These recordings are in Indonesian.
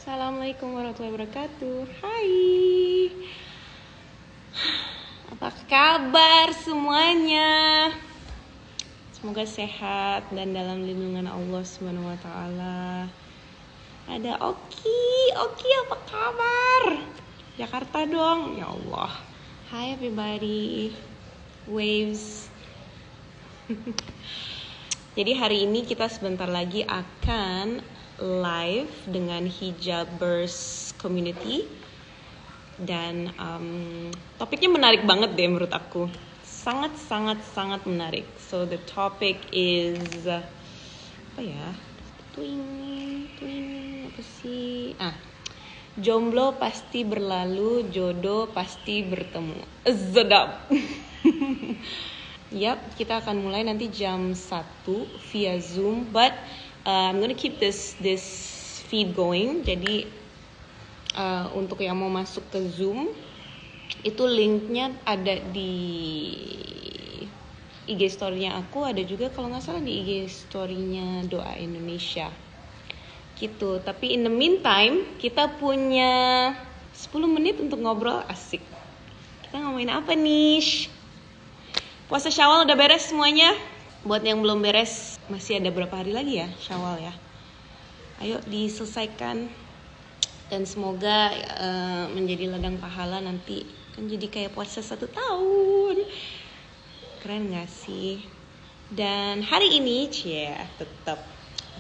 Assalamualaikum warahmatullahi wabarakatuh. Hai, apa kabar semuanya? Semoga sehat dan dalam lindungan Allah Subhanahu wa taala. Ada Oki apa kabar? Jakarta dong, ya Allah. Hi everybody, waves. Jadi hari ini kita sebentar lagi akan live dengan Hijabers Community dan topiknya menarik banget deh menurut aku, sangat menarik. So the topic is apa ya? Twing apa sih? Jomblo pasti berlalu, jodoh pasti bertemu. Sedap. Yap, kita akan mulai nanti jam 1 via Zoom, but I'm gonna keep this feed going. Jadi untuk yang mau masuk ke Zoom, itu linknya ada di IG story-nya aku, ada juga kalau nggak salah di IG story-nya Doa Indonesia. Gitu. Tapi in the meantime, kita punya 10 menit untuk ngobrol asik. Kita ngomongin apa nih? Puasa Syawal udah beres semuanya? Buat yang belum beres, masih ada berapa hari lagi ya Syawal ya. Ayo diselesaikan. Dan semoga menjadi ladang pahala nanti. Kan jadi kayak puasa 1 tahun. Keren gak sih? Dan hari ini, tetap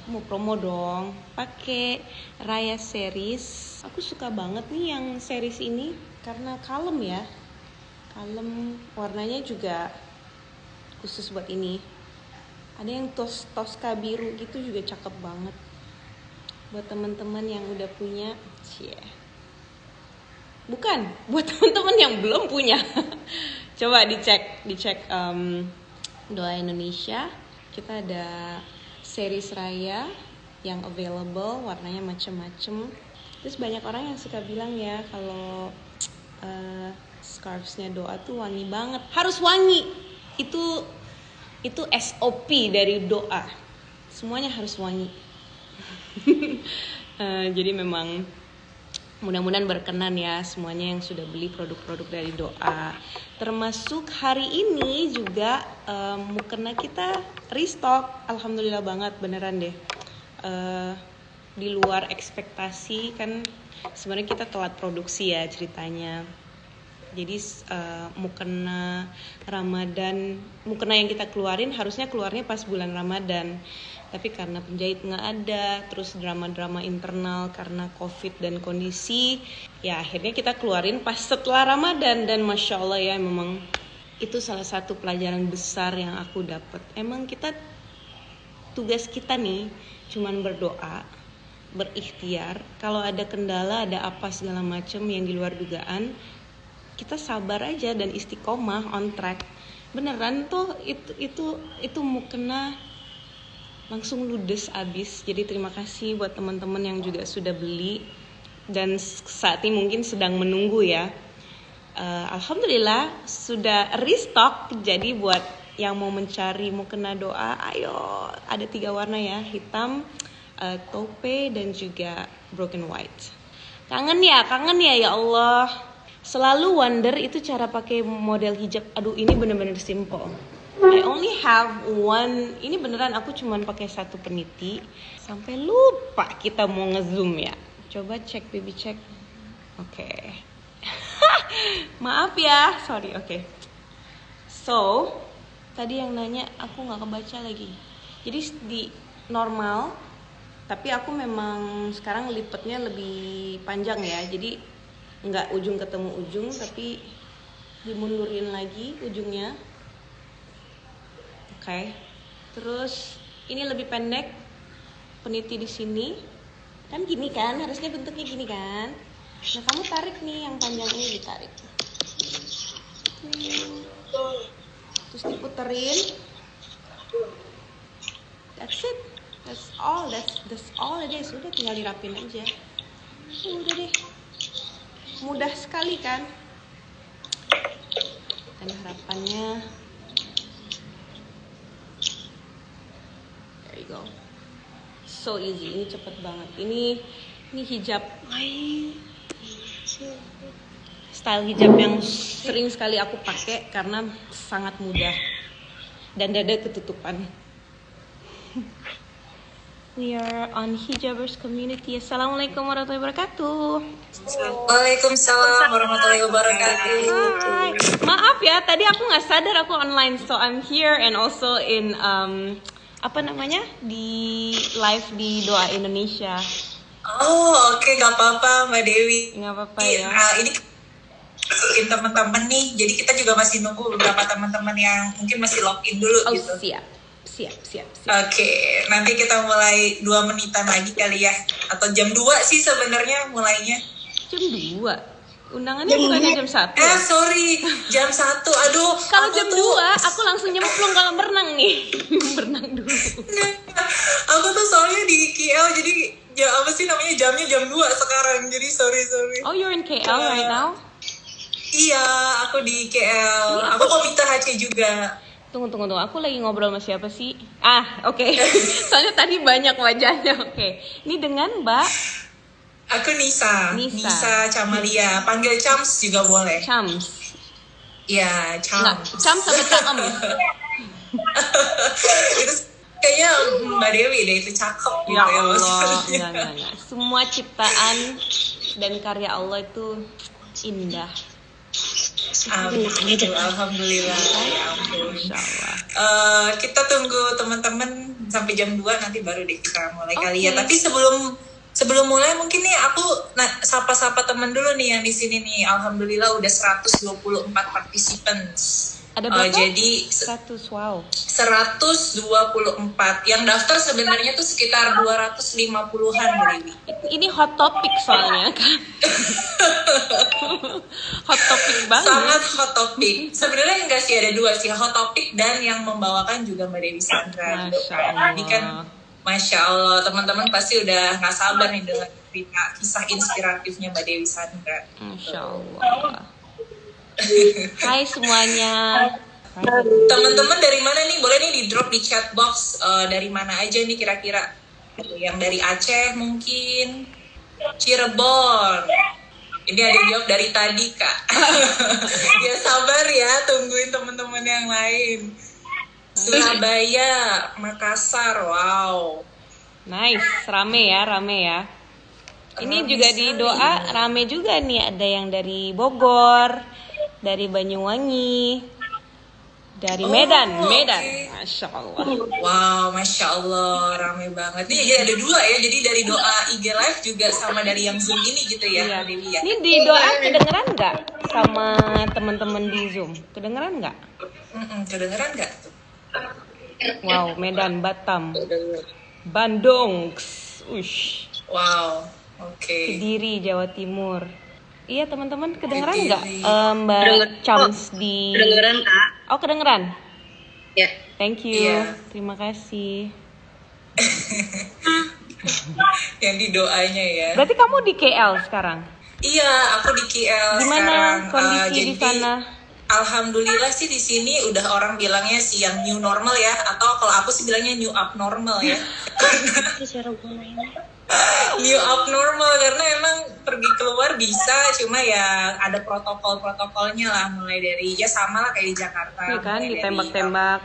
aku mau promo dong. Pakai Raya Series. Aku suka banget nih yang series ini. Karena kalem ya. Kalem, warnanya juga khusus buat ini. Ada yang Tosca biru gitu juga cakep banget. Buat teman-teman yang udah punya, bukan, buat teman-teman yang belum punya. Coba dicek Doa Indonesia. Kita ada series Raya yang available, warnanya macem-macem. Terus banyak orang yang suka bilang ya kalau scarfsnya Doa tuh wangi banget. Harus wangi. Itu SOP dari Doa. Semuanya harus wangi. Jadi memang mudah-mudahan berkenan ya semuanya yang sudah beli produk-produk dari Doa. Termasuk hari ini juga mukena kita restock. Alhamdulillah banget, beneran deh. Di luar ekspektasi kan, sebenarnya kita telat produksi ya ceritanya. Jadi mukena Ramadan, mukena yang kita keluarin harusnya keluarnya pas bulan Ramadan. Tapi karena penjahit nggak ada, terus drama-drama internal karena COVID dan kondisi, ya akhirnya kita keluarin pas setelah Ramadan. Dan Masya Allah ya, memang itu salah satu pelajaran besar yang aku dapat. Emang tugas kita nih cuman berdoa, berikhtiar. Kalau ada kendala, ada apa segala macam yang di luar dugaan, kita sabar aja dan istiqomah on track. Beneran tuh itu mukena langsung ludes abis. Jadi terima kasih buat teman-teman yang juga sudah beli dan saat ini mungkin sedang menunggu ya. Alhamdulillah sudah restock. Jadi buat yang mau mencari mukena Doa, ayo, ada 3 warna ya, hitam, taupe dan juga broken white. Kangen ya ya Allah. Selalu wonder itu cara pakai model hijab. Aduh, ini bener-bener simple. I only have one. Ini beneran aku cuman pakai 1 peniti. Sampai lupa kita mau ngezoom ya. Coba cek, baby cek. Oke. Maaf ya, sorry. Oke. So, tadi yang nanya aku nggak kebaca lagi. Jadi di normal, tapi aku memang sekarang lipetnya lebih panjang ya. Jadi nggak ujung ketemu ujung, tapi dimundurin lagi ujungnya. Oke. Terus ini lebih pendek, peniti di sini. Kan gini kan, harusnya bentuknya gini kan. Nah, kamu tarik nih yang panjang ini, ditarik. Terus diputerin. That's it. That's all it is. Udah tinggal dirapin aja. Udah deh. Mudah sekali kan? Dan harapannya, there you go. So easy, ini cepet banget. Ini Ini hijab. Style hijab yang sering sekali aku pakai karena sangat mudah dan dada ketutupan. We are on Hijabers Community. Assalamualaikum warahmatullahi wabarakatuh. Waalaikumsalam warahmatullahi wabarakatuh. Hai. Maaf ya, tadi aku nggak sadar aku online, so I'm here and also in di live di Doa Indonesia. Oh oke, gak apa-apa Mbak Dewi. Nggak apa-apa ya. Ini masukin teman-teman nih, jadi kita juga masih nunggu beberapa teman-teman yang mungkin masih login dulu gitu. Siap. Oke, nanti kita mulai 2 menitan lagi kali ya, atau jam 2 sih sebenarnya mulainya. Jam 2? Undangannya bukannya jam 1? Sorry, jam 1. Aduh. Kalau jam 2, aku langsung nyemplung kolam renang nih. Berenang dulu. Aku tuh soalnya di KL, jadi jamnya jam 2 sekarang. Jadi sorry. Oh, you're in KL right now? Iya, aku di KL. Aku komite HC juga. Tunggu. Aku lagi ngobrol sama siapa sih? Oke. Soalnya tadi banyak wajahnya. Oke. Ini dengan Mbak? Aku Nisa Camalia. Panggil Chams juga boleh. Chams? Iya, Chams. Enggak, Chams sama Caem. Itu kayaknya Mbak Dewi deh, itu cakep gitu ya Allah. Ya. Enggak. Semua ciptaan dan karya Allah itu indah. Alhamdulillah. Ya ampun. Insyaallah. Kita tunggu teman-teman sampai jam 2 nanti baru deh kita mulai kali ya. Okay. Tapi sebelum mulai mungkin nih aku sapa-sapa teman dulu nih yang di sini nih. Alhamdulillah udah 124 participants. Ada berapa? Jadi 100, wow. 124. Yang daftar sebenarnya tuh sekitar 250-an Dewi. Ini hot topic soalnya kan. Hot topic banget. Sangat hot topic. Sebenarnya enggak sih, ada 2 sih, hot topic dan yang membawakan juga Mbak Dewi Sandra. Masya Allah. Ini kan Masya Allah, teman-teman pasti udah gak sabar nih dengan cerita kisah inspiratifnya Mbak Dewi Sandra. Masya Allah. Hai semuanya. Teman-teman dari mana nih? Boleh nih di drop di chat box dari mana aja nih kira-kira? Yang dari Aceh mungkin, Cirebon. Ini ada yang jawab dari tadi Kak. Ya sabar ya, tungguin teman-teman yang lain. Surabaya, Makassar, wow. Nice, rame ya. Ini juga di Doa rame juga nih, ada yang dari Bogor, dari Banyuwangi, dari Medan. Okay. Masya Allah. Wow, Masya Allah, rame banget. Nih jadi ada 2 ya, jadi dari Doa IG Live juga sama dari yang Zoom ini gitu ya, Iya. Dewi ya. Ini di Doa kedengeran nggak sama teman-teman di Zoom? Kedengeran nggak? Kedengeran nggak? Wow, Medan, Batam, Bandung, ush, Wow, oke. Kediri, Jawa Timur. Iya teman-teman, kedengeran Kediri. nggak Mbak Chams di? Kedengeran Kak? Oh kedengeran. Ya. Thank you. Iya. Terima kasih. Yang di doanya ya. Berarti kamu di KL sekarang? Iya, aku di KL Gimana sekarang. kondisi di Jadi, sana? Alhamdulillah sih di sini udah orang bilangnya sih yang new normal ya, atau kalau aku sih bilangnya new abnormal ya. New abnormal karena emang pergi keluar bisa, cuma ya ada protokol-protokolnya lah, mulai dari ya sama lah kayak di Jakarta. Iya kan, mulai dari, ditembak-tembak,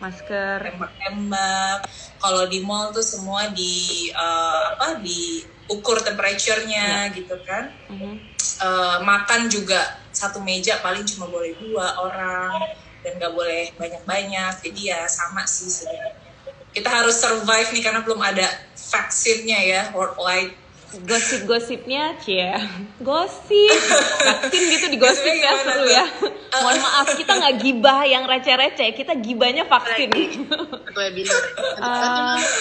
masker. tembak-tembak. Kalau di mall tuh semua diukur temperature-nya gitu kan. Makan juga satu meja paling cuma boleh 2 orang dan nggak boleh banyak-banyak. Jadi ya sama sih sebenarnya. Kita harus survive nih karena belum ada vaksinnya ya, worldwide. Gosip-gosipnya, gosip vaksin gitu digosip ya, seru ya. Mohon maaf, kita nggak gibah yang receh-receh, kita gibahnya vaksin. Webinar.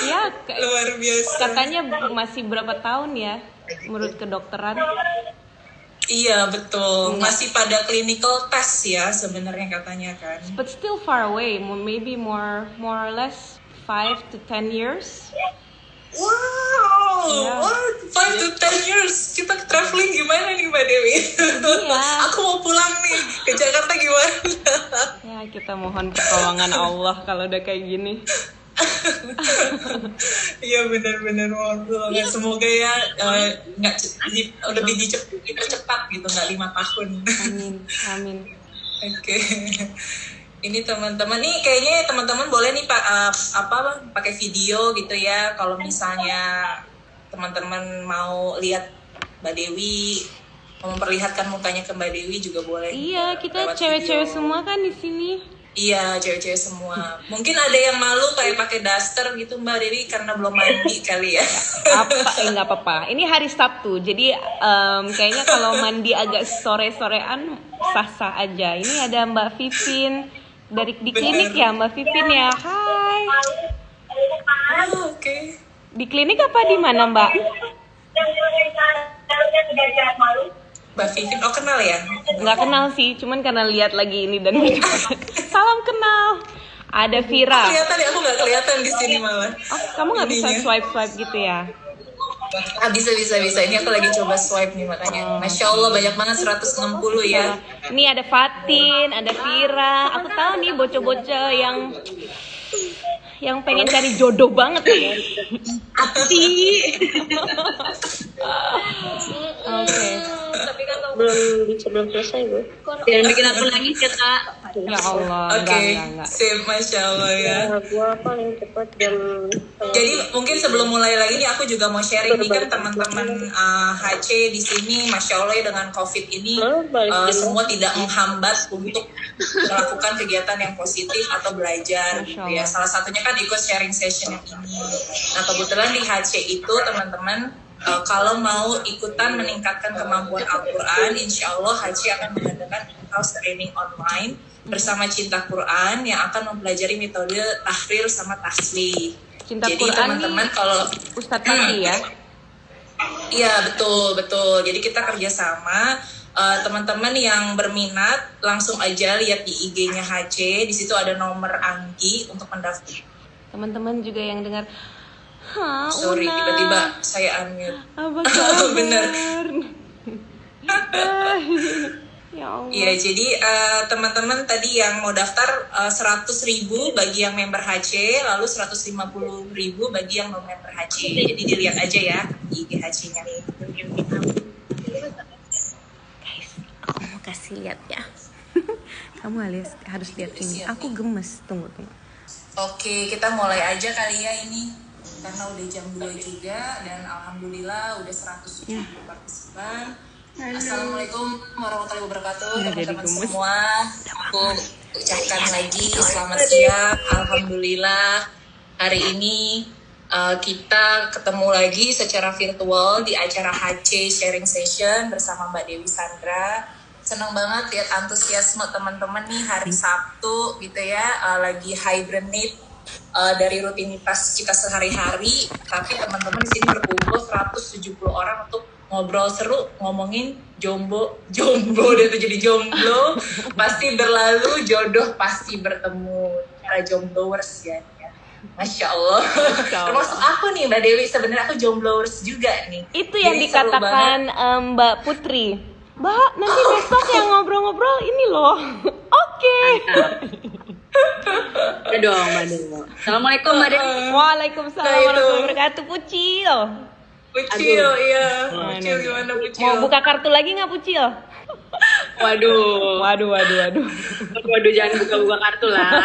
Ya, Luar biasa. katanya masih berapa tahun ya, menurut kedokteran? Iya betul, masih pada clinical test ya sebenarnya katanya kan. But still far away, maybe more or less 5 to 10 years. Wow, Yeah. what? 5 to 10 years. Kita traveling gimana nih Mbak Dewi? Iya. Aku mau pulang nih ke Jakarta gimana? Ya, kita mohon pertolongan Allah kalau udah kayak gini. Iya benar-benar banget. Semoga ya nggak lebih dipercepat gitu, nggak 5 tahun. Amin. Oke. Ini teman-teman nih kayaknya teman-teman boleh nih pakai video gitu ya kalau misalnya teman-teman mau lihat Mbak Dewi, mau memperlihatkan mukanya ke Mbak Dewi juga boleh. Iya, kita cewek-cewek semua kan di sini. Iya, cewek-cewek semua. Mungkin ada yang malu kayak pakai daster gitu Mbak Dewi karena belum mandi kali ya. Nggak apa-apa. Ini hari Sabtu, jadi kayaknya kalau mandi agak sore-sorean sah-sah aja. Ini ada Mbak Vivin dari di klinik ya, Mbak Vivin ya. Hai. Oke. Di klinik apa di mana Mbak? Mbak Vivin, oh kenal ya? Nggak kenal sih, cuman karena lihat lagi ini dan salam kenal. Ada Vira. Kelihatan ya, aku nggak kelihatan di sini malah. Oh, kamu nggak bisa swipe gitu ya? Bisa. Ini aku lagi coba swipe nih makanya. Masya Allah banyak banget 160 ya. Ini ada Fatin, ada Vira. Aku tahu nih bocah-bocah yang pengen cari jodoh banget nih. Oke. Tapi kan belum selesai Bu. Jangan bikin aku nangis ya Kak. Ya Allah. Oke, Enggak. sip, Masya Allah ya. Gua paling cepat jam. Jadi mungkin sebelum mulai lagi nih aku juga mau sharing nih kan teman-teman HC di sini, Masya Allah ya dengan COVID ini semua tidak menghambat untuk melakukan kegiatan yang positif atau belajar gitu ya. Salah satunya kan ikut sharing session yang ini. Nah kebetulan di HC itu teman-teman kalau mau ikutan meningkatkan kemampuan Al-Quran, insya Allah HC akan mengadakan in-house training online bersama Cinta Quran yang akan mempelajari metode tahrir sama tashlih. Cinta Jadi Quran teman-teman kalau Ustadz Pati ya? Iya betul. Jadi kita kerjasama. Teman-teman yang berminat langsung aja lihat di IG-nya HC. Di situ ada nomor Anggi untuk mendaftar. Teman-teman juga yang dengar, Sorry, Una, tiba-tiba saya unmute. apa kabar? Bener. Ya Allah. Iya, jadi teman-teman tadi yang mau daftar 100.000 bagi yang member HC, lalu 150.000 bagi yang non member HC. Jadi dilihat aja ya di IG HC-nya. Guys, aku mau kasih lihat ya. Kamu harus lihat ini. Aku gemes. Tunggu. Oke, kita mulai aja kali ya ini. Karena udah jam 2 juga dan alhamdulillah udah 170 partisipan. Assalamualaikum warahmatullahi wabarakatuh teman-teman semua. Aku ucapkan lagi selamat siang. Alhamdulillah hari ini kita ketemu lagi secara virtual di acara HC Sharing Session bersama Mbak Dewi Sandra. Senang banget lihat antusiasme teman-teman nih hari Sabtu gitu ya, lagi hibernate dari rutinitas kita sehari-hari, tapi teman-teman di sini berkumpul 170 orang untuk ngobrol seru, ngomongin jomblo dan itu jadi jomblo pasti berlalu, jodoh pasti bertemu, para jombloers ya. Masya Allah. Termasuk aku nih Mbak Dewi, sebenarnya aku jombloers juga nih. Itu yang jadi dikatakan Mbak Putri. Mbak, nanti besok yang ngobrol-ngobrol ini loh. Oke. Udah dong Mbak Dewi. Assalamualaikum Mbak Dewi. Waalaikumsalam warahmatullahi wabarakatuh. Pucil. Pucil, iya. Pucil gimana Pucil? Mau buka kartu lagi nggak Pucil? Waduh, jangan buka-buka kartu lah.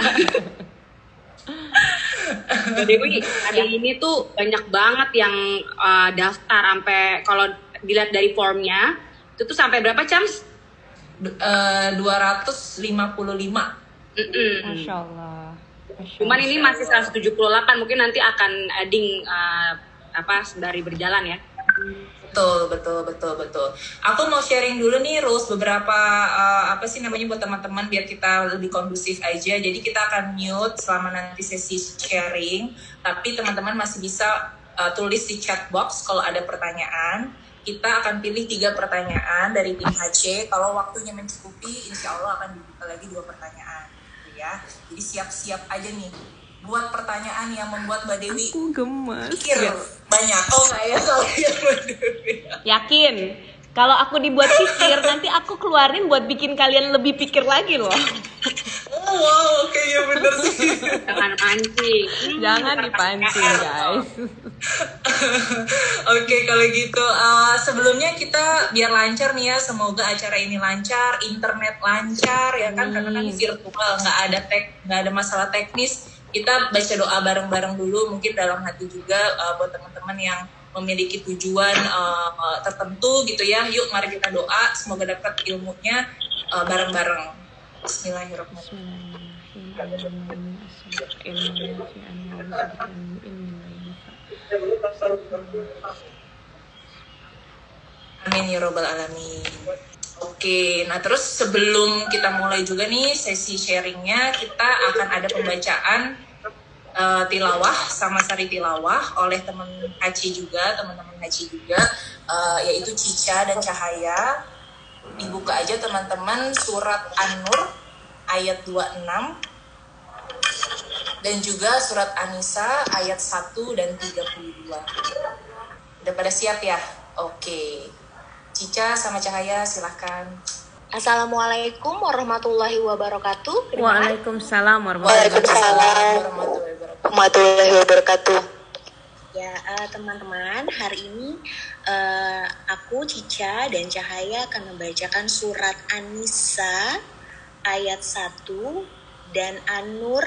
Mbak Dewi, hari ini tuh banyak banget yang daftar sampai kalau dilihat dari formnya itu tuh sampai berapa Cams? 255. Masya Allah. Cuman ini masih 178, mungkin nanti akan adding sembari berjalan ya. Betul. Aku mau sharing dulu nih rules beberapa buat teman-teman biar kita lebih kondusif aja. Jadi kita akan mute selama nanti sesi sharing, tapi teman-teman masih bisa tulis di chat box kalau ada pertanyaan. Kita akan pilih 3 pertanyaan dari tim HC. Kalau waktunya mencukupi, insya Allah akan dibuka lagi 2 pertanyaan. Ya, jadi siap-siap aja nih buat pertanyaan yang membuat Mbak Dewi pikir banyak. Oh nggak ya soalnya Mbak Dewi. Yakin? Kalau aku dibuat pikir, nanti aku keluarin buat bikin kalian lebih pikir lagi loh. Wow, oke ya bener sih. Jangan pancing. Jangan dipancing guys. Oke, kalau gitu sebelumnya kita biar lancar nih ya, semoga acara ini lancar, internet lancar ya kan, karena kan virtual nggak ada masalah teknis. Kita baca doa bareng-bareng dulu, mungkin dalam hati juga buat teman-teman yang memiliki tujuan tertentu gitu ya. Yuk mari kita doa, semoga dapat ilmunya bareng-bareng. Amin ya robbal alamin. Oke, nah terus sebelum kita mulai juga nih sesi sharingnya, kita akan ada pembacaan tilawah sama sari tilawah oleh teman-teman Haji juga, yaitu Cica dan Cahaya. Dibuka aja teman-teman surat An-Nur ayat 26 dan juga surat An-Nisa ayat 1 dan 32. Udah pada siap ya? Oke. Cica sama Cahaya silahkan. Assalamualaikum warahmatullahi wabarakatuh. Waalaikumsalam warahmatullahi wabarakatuh. Ya teman-teman, hari ini aku Cica dan Cahaya akan membacakan surat An-Nisa ayat 1 dan An-Nur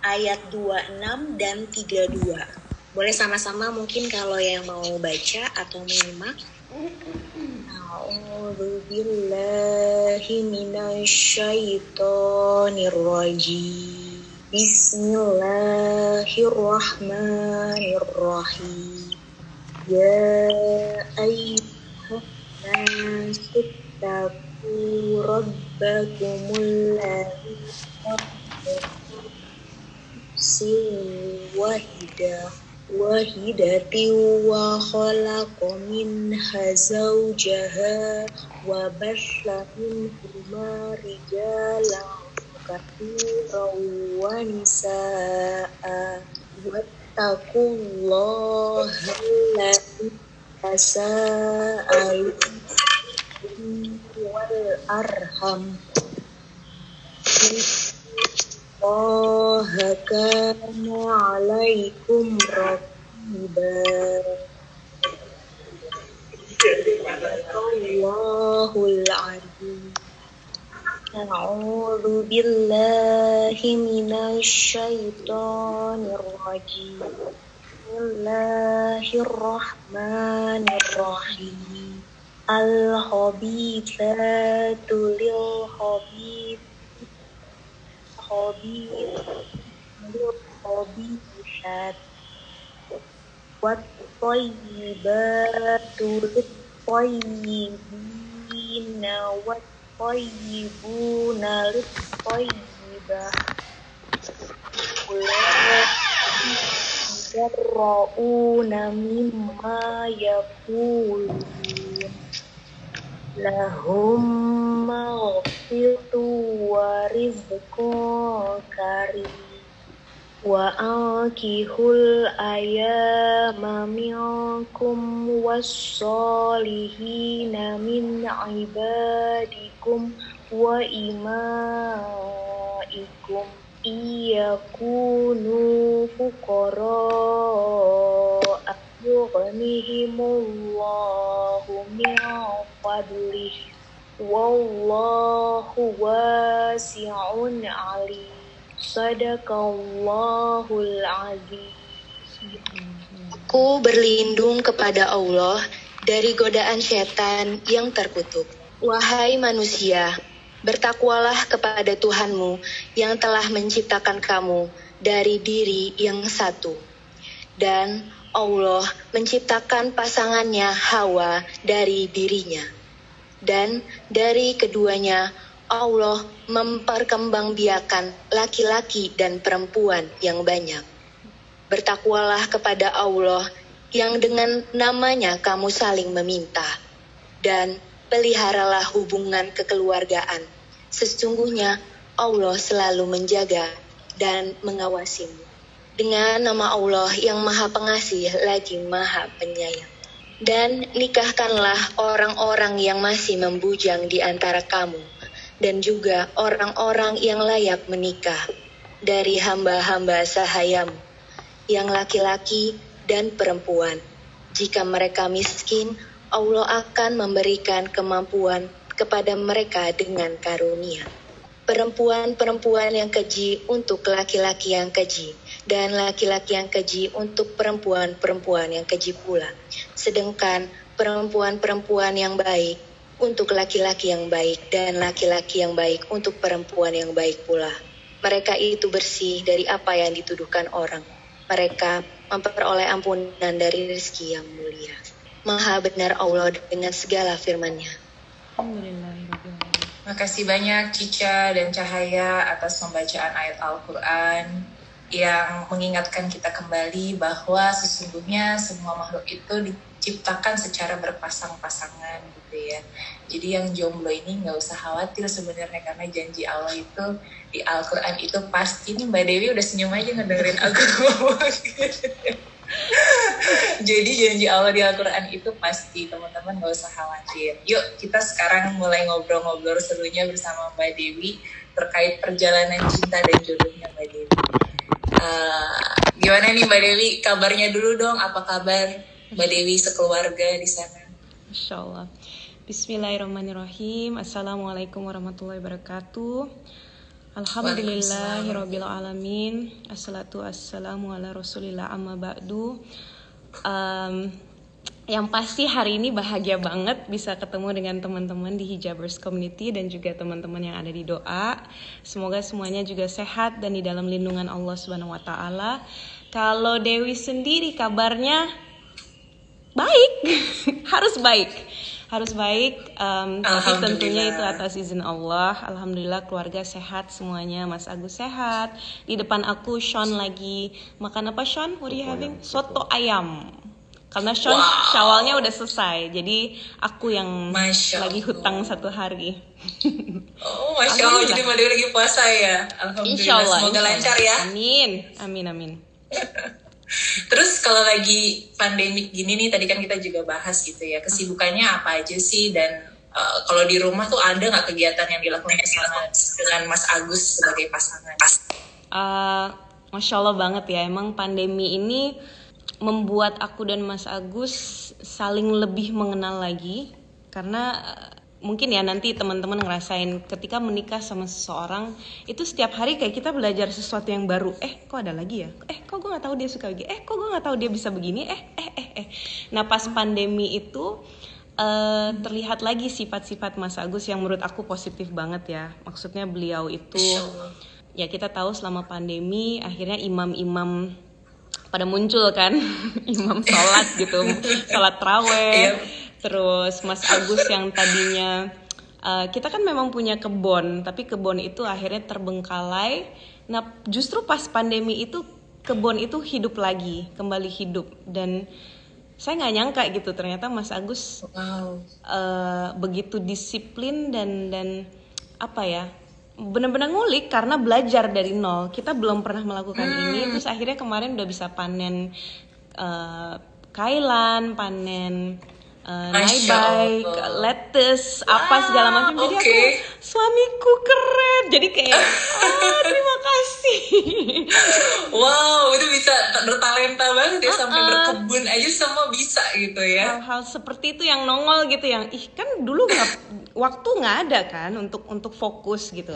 ayat 26 dan 32. Boleh sama-sama mungkin kalau yang mau baca atau menyimak. A'udzu billahi minasyaitonir rajim. Bismillahirrahmanirrahim. Ya ayyuhan nasu taqu rabbakumul ladzi wahidatin wa khalaqa minha zawjaha wa bassa minhuma rijalan katsiran wa nisaa wattaqullaha alladzi tasaaluna wal arham kana 'alaikum raqiba. Allahul azim. A'udzu billahi minasyaitonir rajim. Bismillahirrahmanirrahim. Al-khabithatu lil-khabithat wat-thayyibatu lit-thayyibina wat-thayyibuna lit-thayyibat. Ulaika yarra'una mimma yaqulun lahum maghfiratun wa rizqun karim. Wa ankihul ayama minkum was-solihina min ibadikum wa imaikum iyakunu fuqara yughnihimullahu min fadlih wallahu wasi'un alim. Sadaqallahul azim. Aku berlindung kepada Allah dari godaan setan yang terkutuk. Wahai manusia, bertakwalah kepada Tuhanmu yang telah menciptakan kamu dari diri yang satu. Dan Allah menciptakan pasangannya Hawa dari dirinya. Dan dari keduanya Allah memperkembangbiakan laki-laki dan perempuan yang banyak. Bertakwalah kepada Allah yang dengan namanya kamu saling meminta. Dan peliharalah hubungan kekeluargaan. Sesungguhnya Allah selalu menjaga dan mengawasimu. Dengan nama Allah yang Maha Pengasih lagi Maha Penyayang. Dan nikahkanlah orang-orang yang masih membujang di antara kamu, dan juga orang-orang yang layak menikah dari hamba-hamba sahayamu, yang laki-laki dan perempuan. Jika mereka miskin, Allah akan memberikan kemampuan kepada mereka dengan karunia. Perempuan-perempuan yang keji untuk laki-laki yang keji, dan laki-laki yang keji untuk perempuan-perempuan yang keji pula. Sedangkan perempuan-perempuan yang baik untuk laki-laki yang baik, dan laki-laki yang baik untuk perempuan yang baik pula. Mereka itu bersih dari apa yang dituduhkan orang. Mereka memperoleh ampunan dari rezeki yang mulia. Maha benar Allah dengan segala firman-Nya. Alhamdulillahirrahmanirrahim. Makasih banyak Cica dan Cahaya atas pembacaan ayat Al-Quran yang mengingatkan kita kembali bahwa sesungguhnya semua makhluk itu diciptakan secara berpasang-pasangan gitu ya. Jadi yang jomblo ini nggak usah khawatir sebenarnya, karena janji Allah itu di Al-Quran itu pasti. Nih Mbak Dewi udah senyum aja ngedengerin aku ngomong. Jadi janji Allah di Al-Quran itu pasti, teman-teman gak usah khawatir. Yuk kita sekarang mulai ngobrol-ngobrol serunya bersama Mbak Dewi terkait perjalanan cinta dan jodohnya Mbak Dewi. Gimana nih Mbak Dewi, kabarnya dulu dong, apa kabar Mbak Dewi sekeluarga di sana? Insyaallah. Bismillahirrahmanirrahim. Assalamualaikum warahmatullahi wabarakatuh. Alhamdulillahirabbil alamin. Assalatu wassalamu ala Rasulillah amma ba'du. Yang pasti hari ini bahagia banget bisa ketemu dengan teman-teman di Hijabers Community dan juga teman-teman yang ada di doa. Semoga semuanya juga sehat dan di dalam lindungan Allah Subhanahu wa taala. Kalau Dewi sendiri kabarnya baik. harus baik, tapi tentunya itu atas izin Allah. Alhamdulillah keluarga sehat semuanya, Mas Agus sehat. Di depan aku Sean lagi makan apa Sean? What are you having? Soto ayam. Karena Sean Syawalnya udah selesai, jadi aku yang lagi hutang 1 hari. Oh Masya Allah, jadi Mbak Dewi lagi puasa ya? Alhamdulillah, Insyaallah, semoga lancar ya. Amin. Terus kalau lagi pandemik gini nih, tadi kan kita juga bahas gitu ya, kesibukannya apa aja sih, dan kalau di rumah tuh ada nggak kegiatan yang dilakukan dengan Mas Agus sebagai pasangan? Masya Allah banget ya, emang pandemi ini membuat aku dan Mas Agus saling lebih mengenal lagi, karena mungkin ya nanti teman-teman ngerasain ketika menikah sama seseorang itu setiap hari kayak kita belajar sesuatu yang baru. Kok ada lagi ya? Kok gue nggak tahu dia suka begini? Kok gue nggak tahu dia bisa begini? Nah pas pandemi itu terlihat lagi sifat-sifat Mas Agus yang menurut aku positif banget ya. Maksudnya beliau itu ya kita tahu selama pandemi akhirnya imam-imam pada muncul kan, imam sholat gitu, sholat taraweh. Terus Mas Agus yang tadinya kita kan memang punya kebon, tapi kebon itu akhirnya terbengkalai. Nah justru pas pandemi itu kebon itu hidup lagi, kembali hidup. Dan saya nggak nyangka gitu, ternyata Mas Agus begitu disiplin dan apa ya, benar-benar ngulik karena belajar dari nol. Kita belum pernah melakukan ini, terus akhirnya kemarin udah bisa panen kailan, panen naibay, lettuce, apa segala macam. Jadi aku, suamiku keren. Jadi kayak, terima kasih. Wow, itu bisa bertalenta banget ya, sampai berkebun aja semua bisa gitu ya. Hal-hal seperti itu yang nongol gitu, yang kan dulu waktu nggak ada kan untuk fokus gitu.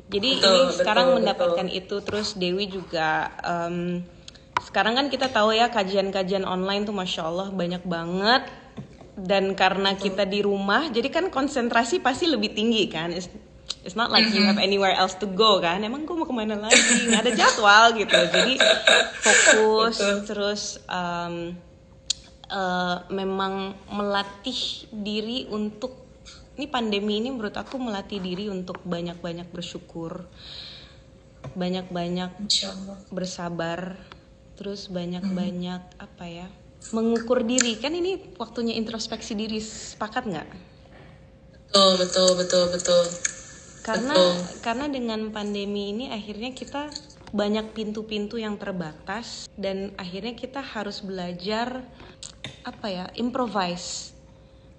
Jadi ini sekarang mendapatkan itu. Terus Dewi juga sekarang kan kita tahu ya kajian-kajian online tuh Masya Allah banyak banget. Dan karena kita di rumah, jadi kan konsentrasi pasti lebih tinggi kan. It's not like you have anywhere else to go kan. Emang gue mau kemana lagi? Nggak ada jadwal gitu. Jadi fokus. Terus memang melatih diri untuk, ini pandemi ini menurut aku melatih diri untuk banyak-banyak bersyukur, banyak-banyak bersabar, terus banyak-banyak apa ya, mengukur diri. Kan ini waktunya introspeksi diri, sepakat nggak? Betul. Karena dengan pandemi ini akhirnya kita banyak pintu-pintu yang terbatas, dan akhirnya kita harus belajar apa ya, improvise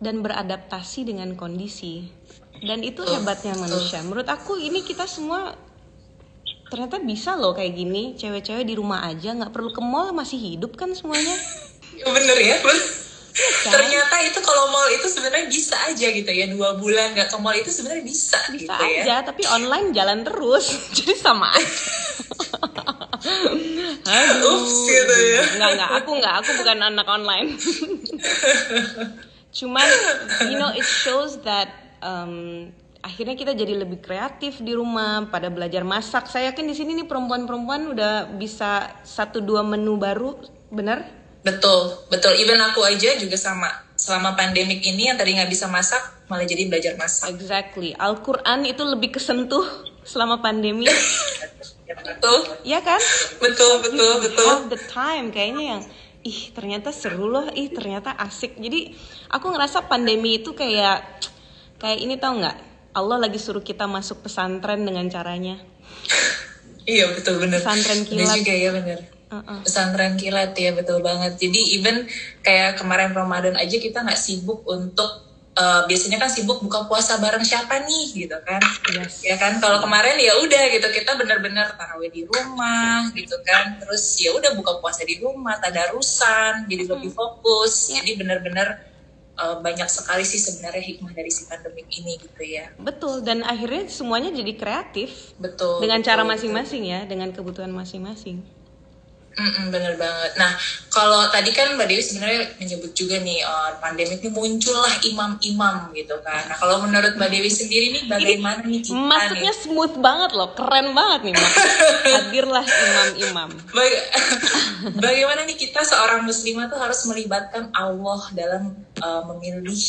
dan beradaptasi dengan kondisi. Dan itu hebatnya manusia. Menurut aku ini kita semua ternyata bisa loh kayak gini. Cewek-cewek di rumah aja, nggak perlu ke mall, masih hidup kan semuanya. Bener ya, Kan? ternyata itu kalau mall itu sebenarnya bisa aja gitu ya, 2 bulan nggak ke mall itu sebenarnya bisa gitu aja, ya. tapi online jalan terus. Jadi sama aja. Aduh. Ups gitu ya. Enggak, aku bukan anak online. Cuman, it shows that akhirnya kita jadi lebih kreatif di rumah, pada belajar masak. Saya yakin di sini nih perempuan-perempuan udah bisa 1-2 menu baru, bener? Betul. Even aku aja juga sama. Selama pandemik ini yang tadi nggak bisa masak, malah jadi belajar masak. Exactly. Al-Quran itu lebih kesentuh selama pandemi. Betul. Ya kan? Betul. Half the time kayaknya yang ternyata seru loh, ternyata asik. Jadi aku ngerasa pandemi itu kayak ini, tau nggak? Allah lagi suruh kita masuk pesantren dengan caranya. Iya betul, bener. Pesantren kilat. Bener juga ya, bener. Pesantren kilat ya, betul banget. Jadi even kayak kemarin Ramadan aja kita nggak sibuk untuk biasanya kan sibuk buka puasa bareng siapa nih gitu kan. Yes. Ya kan, kalau kemarin ya udah gitu, kita benar-benar tarawih di rumah gitu kan, terus ya udah buka puasa di rumah, tadarusan, jadi lebih fokus. Jadi benar-benar banyak sekali sih sebenarnya hikmah dari si pandemik ini gitu ya. Betul, dan akhirnya semuanya jadi kreatif. Betul. Dengan cara masing-masing ya, dengan kebutuhan masing-masing. Bener banget. Nah, kalau tadi kan Mbak Dewi sebenarnya menyebut juga nih pandemi ini muncullah imam-imam gitu kan. Nah, kalau menurut Mbak Dewi sendiri nih bagaimana nih kita masuknya nih? Smooth banget loh, keren banget nih Mak. Hadirlah imam-imam. Bagaimana nih kita seorang muslimah tuh harus melibatkan Allah dalam memilih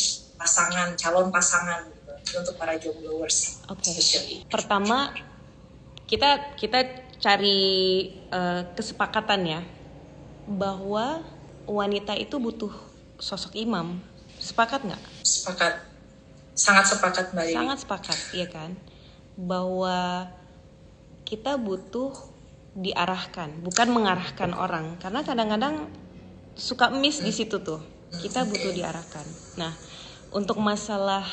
calon pasangan gitu, untuk para jombloers. Oke. Pertama kita cari kesepakatan ya, bahwa wanita itu butuh sosok imam. Sepakat nggak? Sepakat, sangat sepakat Mbak Dewi. Sangat sepakat, iya kan? Bahwa kita butuh diarahkan, bukan mengarahkan orang. Karena kadang-kadang suka miss di situ tuh. Kita butuh diarahkan. Nah, untuk masalah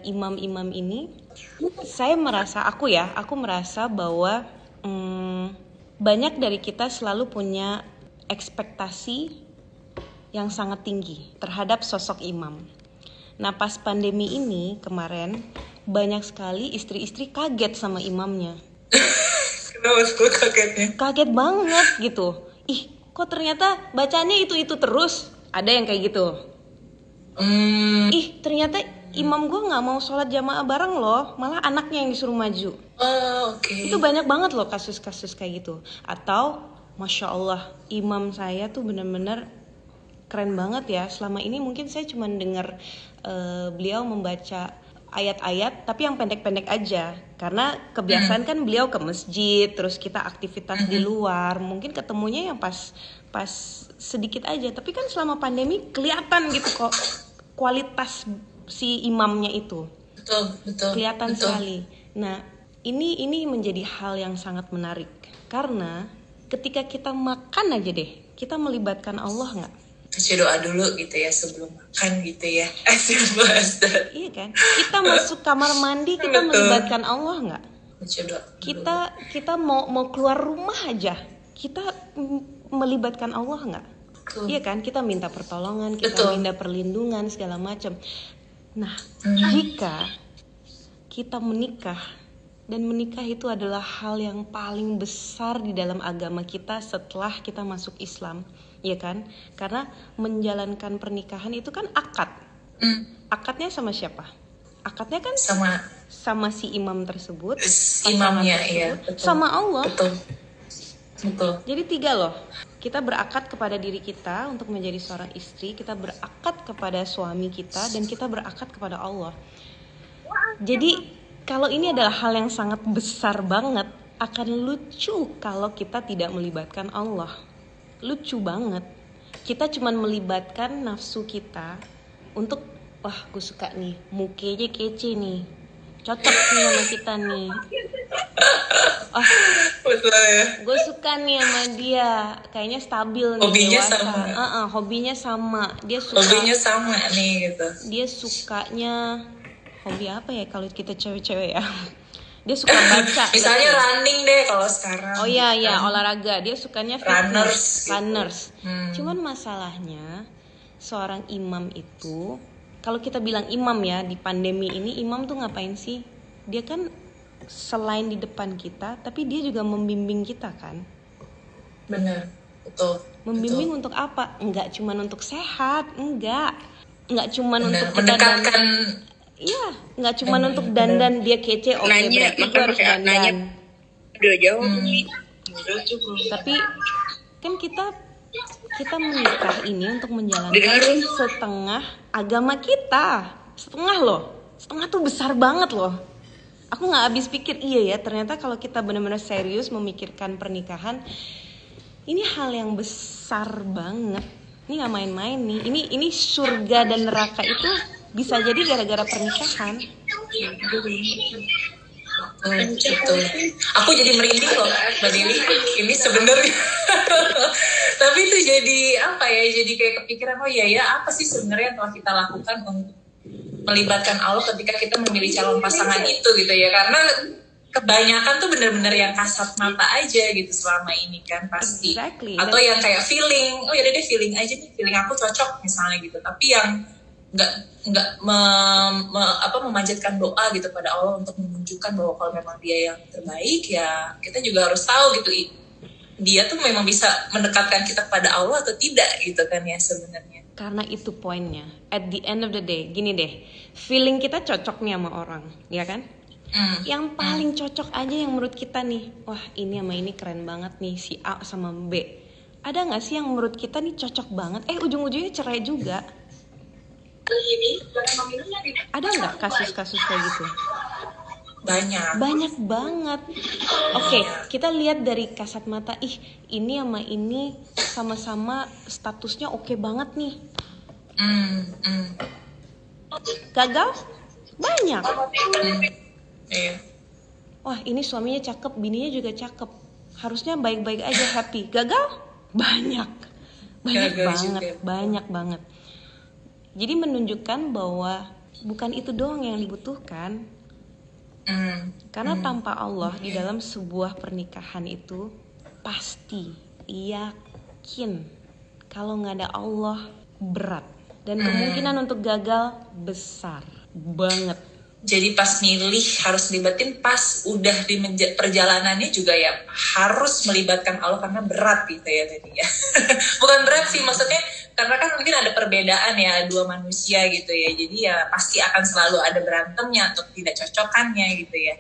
imam-imam ini, aku merasa bahwa banyak dari kita selalu punya ekspektasi yang sangat tinggi terhadap sosok imam. Nah, pas pandemi ini kemarin, banyak sekali istri-istri kaget sama imamnya. Kenapa tuh kagetnya? Kaget banget gitu. Kok ternyata bacanya itu terus? Ada yang kayak gitu. Ternyata imam gue nggak mau sholat jamaah bareng loh, malah anaknya yang disuruh maju. Okay. Itu banyak banget loh kasus-kasus kayak gitu. Atau Masya Allah, imam saya tuh benar-benar keren banget ya. Selama ini mungkin saya cuma dengar beliau membaca ayat-ayat, tapi yang pendek-pendek aja. Karena kebiasaan kan beliau ke masjid, terus kita aktivitas di luar, mungkin ketemunya yang pas sedikit aja. Tapi kan selama pandemi kelihatan gitu kok kualitas si imamnya itu. Betul. Kelihatan sekali. Nah, ini menjadi hal yang sangat menarik. Karena ketika kita makan aja deh, kita melibatkan Allah nggak? Baca doa dulu gitu ya sebelum makan gitu ya. Iya kan? Kita masuk kamar mandi, kita melibatkan Allah nggak? Baca doa. Kita mau keluar rumah aja, kita melibatkan Allah nggak? Iya kan? Kita minta pertolongan, kita minta perlindungan segala macam. Nah, jika kita menikah, dan menikah itu adalah hal yang paling besar di dalam agama kita setelah kita masuk Islam, ya kan? Karena menjalankan pernikahan itu kan akad. Akadnya sama siapa? Akadnya kan sama si imam tersebut, imamnya ya, sama Allah. Betul. Jadi 3 loh. Kita berakad kepada diri kita untuk menjadi seorang istri, kita berakad kepada suami kita, dan kita berakad kepada Allah. Jadi kalau ini adalah hal yang sangat besar banget, akan lucu kalau kita tidak melibatkan Allah. Lucu banget. Kita cuma melibatkan nafsu kita untuk, wah gue suka nih, mukanya kece nih, cocok nih sama kita nih. Betul ya. Gue suka nih sama dia, kayaknya stabil nih. Hobinya dewasa. sama. Hobinya sama. Hobinya sama nih gitu. Dia sukanya hobi apa ya kalau kita cewek-cewek ya? Dia suka baca. Misalnya running deh kalau sekarang. Oh iya olahraga. Dia sukanya runners. Cuman masalahnya seorang imam itu, kalau kita bilang imam ya di pandemi ini, imam tuh ngapain sih? Dia kan selain di depan kita, tapi dia juga membimbing kita kan? Bener, betul. Membimbing untuk apa? Enggak cuman untuk sehat, enggak cuman Bener. untuk kita mendekatkan. Iya, nggak cuma untuk dandan dia kece, oke berarti gue harus dandan. Udah jauh Tapi kan kita menikah ini untuk menjalankan setengah agama kita, setengah tuh besar banget loh. Aku nggak habis pikir, iya ya ternyata kalau kita benar-benar serius memikirkan pernikahan, ini hal yang besar banget. Ini nggak main-main nih. Ini surga dan neraka itu bisa jadi gara-gara pernikahan. Betul. Aku jadi merinding loh Mbak Deli. Ini sebenarnya tapi itu jadi apa ya, jadi kayak kepikiran, oh iya ya, apa sih sebenarnya yang telah kita lakukan untuk melibatkan Allah ketika kita memilih calon pasangan itu gitu ya. Karena kebanyakan tuh benar-benar yang kasat mata aja gitu selama ini kan pasti. Exactly. Atau yang kayak feeling, oh ya deh feeling aja nih, feeling aku cocok misalnya gitu. Tapi yang nggak memanjatkan doa gitu pada Allah untuk menunjukkan bahwa kalau memang dia yang terbaik, ya kita juga harus tahu gitu dia tuh memang bisa mendekatkan kita kepada Allah atau tidak gitu kan ya sebenarnya. Karena itu poinnya. At the end of the day, gini deh, feeling kita cocok nih sama orang, ya kan? Yang paling cocok aja yang menurut kita nih, wah ini sama ini keren banget nih, si A sama B. Ada nggak sih yang menurut kita nih cocok banget? Ujung-ujungnya cerai juga. Ada nggak kasus-kasus kayak gitu? Banyak banget. Oke, kita lihat dari kasat mata. Ini sama ini sama-sama statusnya oke banget nih. Gagal? Banyak. Iya. Wah, ini suaminya cakep, bininya juga cakep. Harusnya baik-baik aja, happy. Gagal? Banyak banget. Jadi menunjukkan bahwa bukan itu doang yang dibutuhkan. Karena tanpa Allah di dalam sebuah pernikahan itu pasti yakin kalau nggak ada Allah berat dan kemungkinan untuk gagal besar banget. Jadi pas milih harus libatin, pas udah di perjalanannya juga ya harus melibatkan Allah karena berat gitu ya tadi ya. Bukan berat sih, maksudnya karena kan mungkin ada perbedaan ya dua manusia gitu ya. Jadi ya pasti akan selalu ada berantemnya atau tidak cocokannya gitu ya.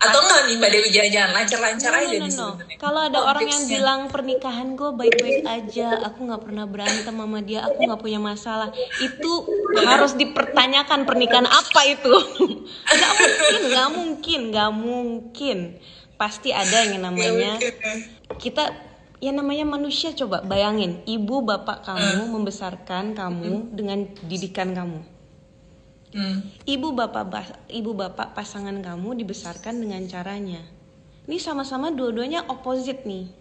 Atau enggak nih Mbak Dewi, jangan lancar-lancar aja nih sebenarnya. Kalau ada orang yang bilang pernikahan gue baik-baik aja, aku nggak pernah berantem sama dia, aku nggak punya masalah, itu harus dipertanyakan pernikahan apa itu. Nggak mungkin. Pasti ada yang namanya kita, yang namanya manusia. Coba bayangin, ibu bapak kamu membesarkan kamu dengan didikan kamu. Ibu bapak pasangan kamu dibesarkan dengan caranya. Ini sama-sama dua-duanya opposite nih,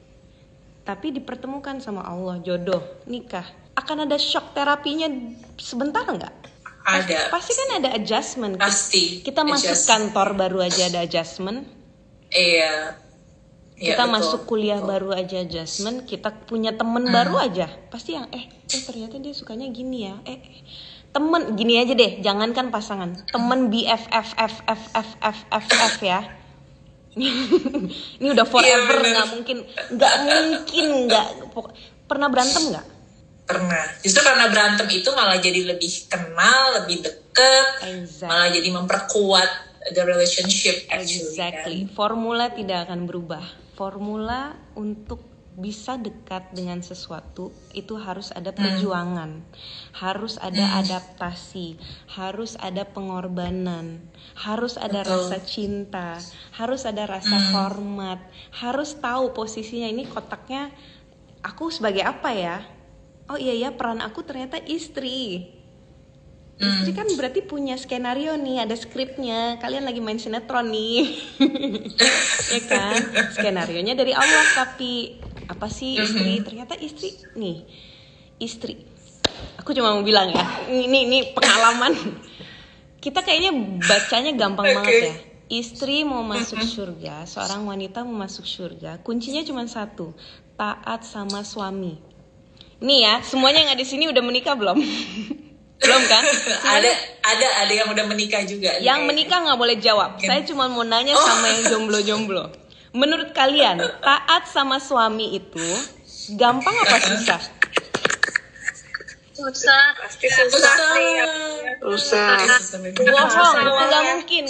tapi dipertemukan sama Allah, jodoh, nikah. Akan ada shock terapinya sebentar nggak? Ada. Pasti kan ada adjustment. Pasti. Kita masuk kantor baru aja ada adjustment. Iya. Kita masuk kuliah baru aja adjustment. Kita punya temen baru aja, pasti yang ternyata dia sukanya gini ya. Temen gini aja deh, jangankan pasangan, temen BFF ya. Ini udah forever, nggak mungkin. Pernah berantem nggak? Pernah. Justru karena berantem itu malah jadi lebih kenal, lebih deket, malah jadi memperkuat the relationship. Exactly. Kan? Formula tidak akan berubah. Formula untuk bisa dekat dengan sesuatu itu harus ada perjuangan, harus ada adaptasi, harus ada pengorbanan, harus ada rasa cinta, harus ada rasa hormat, harus tahu posisinya ini kotaknya aku sebagai apa ya. Oh iya ya, peran aku ternyata istri. Istri kan berarti punya skenario nih, ada skripnya. Kalian lagi main sinetron nih. Ya kan? Skenarionya dari Allah, tapi apa sih istri? Ternyata istri nih. Istri. Aku cuma mau bilang ya, ini pengalaman. Kita kayaknya bacanya gampang banget ya. Istri mau masuk surga, seorang wanita mau masuk surga, kuncinya cuma satu, taat sama suami. Nih ya, semuanya yang ada di sini udah menikah belum? Belum kan? Ada yang udah menikah juga. Yang menikah nggak boleh jawab. Saya cuma mau nanya sama yang jomblo-jomblo. Menurut kalian, taat sama suami itu gampang apa susah? Susah. Pasti susah. Bohong, nggak mungkin.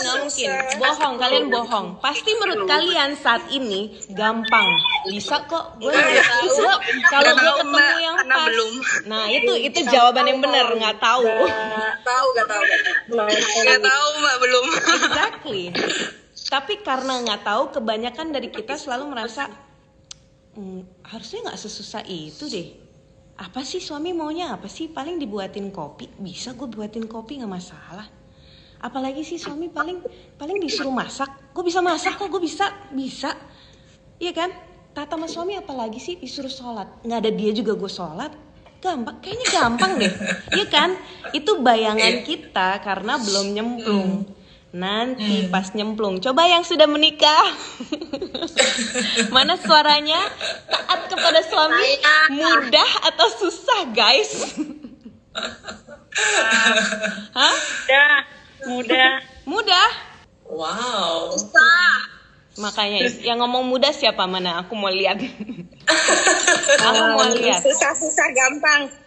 Bohong, kalian bohong. Pasti menurut kalian saat ini gampang. Bisa kok, gue bisa. Kalau gue ketemu yang pas. Nah itu jawaban yang benar, nggak tahu. Gak tahu Mbak, belum. Exactly. Tapi karena nggak tahu, kebanyakan dari kita selalu merasa harusnya nggak sesusah itu deh. Apa sih suami maunya apa sih? Paling dibuatin kopi, bisa gue buatin kopi nggak masalah. Apalagi sih suami paling disuruh masak, gue bisa masak kok, gue bisa, iya kan? Tata sama suami apalagi sih disuruh sholat, nggak ada dia juga gue sholat, gampang, kayaknya gampang deh, iya kan? Itu bayangan kita karena belum nyemplung. Nanti pas nyemplung, coba yang sudah menikah. Mana suaranya? Taat kepada suami mudah atau susah, guys? Hah? Mudah. Wow. Makanya yang ngomong mudah siapa? Mana? Aku mau lihat. Aku mau lihat. Susah gampang.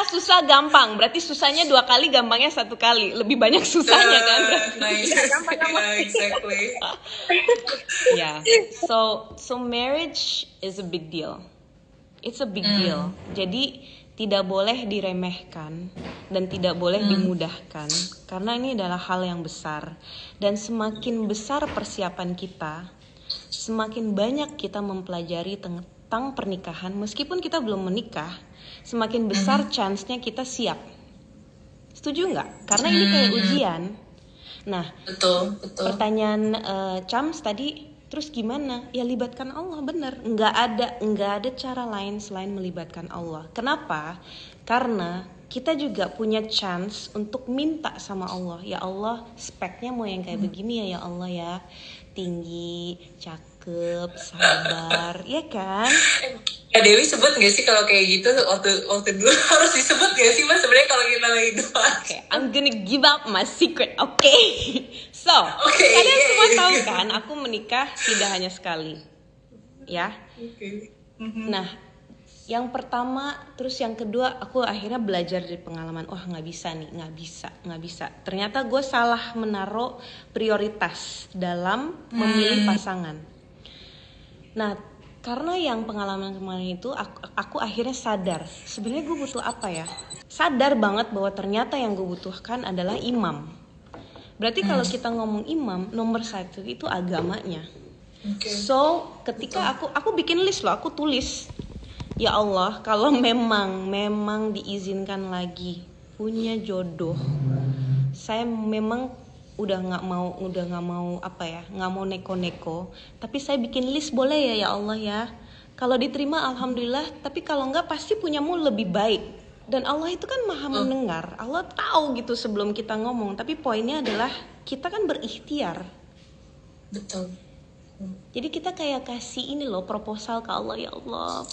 Susah gampang. Berarti susahnya 2 kali, gampangnya 1 kali. Lebih banyak susahnya kan? Nice. Exactly. Yeah. So marriage is a big deal. It's a big deal. Jadi tidak boleh diremehkan dan tidak boleh dimudahkan karena ini adalah hal yang besar. Dan semakin besar persiapan kita, semakin banyak kita mempelajari tentang pernikahan meskipun kita belum menikah. Semakin besar chance-nya kita siap. Setuju nggak? Karena ini kayak ujian. Nah, betul. Pertanyaan Chams tadi, terus gimana? Ya libatkan Allah, bener. Nggak ada cara lain selain melibatkan Allah. Kenapa? Karena kita juga punya chance untuk minta sama Allah. Ya Allah, speknya mau yang kayak begini ya Allah ya. Tinggi, cakep, sabar, ya kan? Dewi sebut gak sih kalau kayak gitu waktu dulu harus disebut gak sih Mas sebenarnya kalau kita lagi doa? Okay, I'm gonna give up my secret, okay? So, kalian semua tahu kan, aku menikah tidak hanya sekali, ya. Nah, yang pertama, terus yang kedua, aku akhirnya belajar dari pengalaman. Wah, nggak bisa. Ternyata gue salah menaruh prioritas dalam memilih pasangan. Nah, karena yang pengalaman kemarin itu aku akhirnya sadar sebenarnya gue butuh apa ya, sadar banget bahwa ternyata yang gue butuhkan adalah imam. Berarti kalau kita ngomong imam, nomor 1 itu agamanya. So ketika aku bikin list loh, aku tulis, ya Allah kalau memang diizinkan lagi punya jodoh, saya memang udah nggak mau apa ya, nggak mau neko-neko, tapi saya bikin list boleh ya Allah ya. Kalau diterima alhamdulillah, tapi kalau nggak pasti punyamu lebih baik. Dan Allah itu kan maha mendengar, Allah tahu gitu sebelum kita ngomong. Tapi poinnya adalah kita kan berikhtiar. Betul. Jadi kita kayak kasih ini loh proposal ke Allah, ya Allah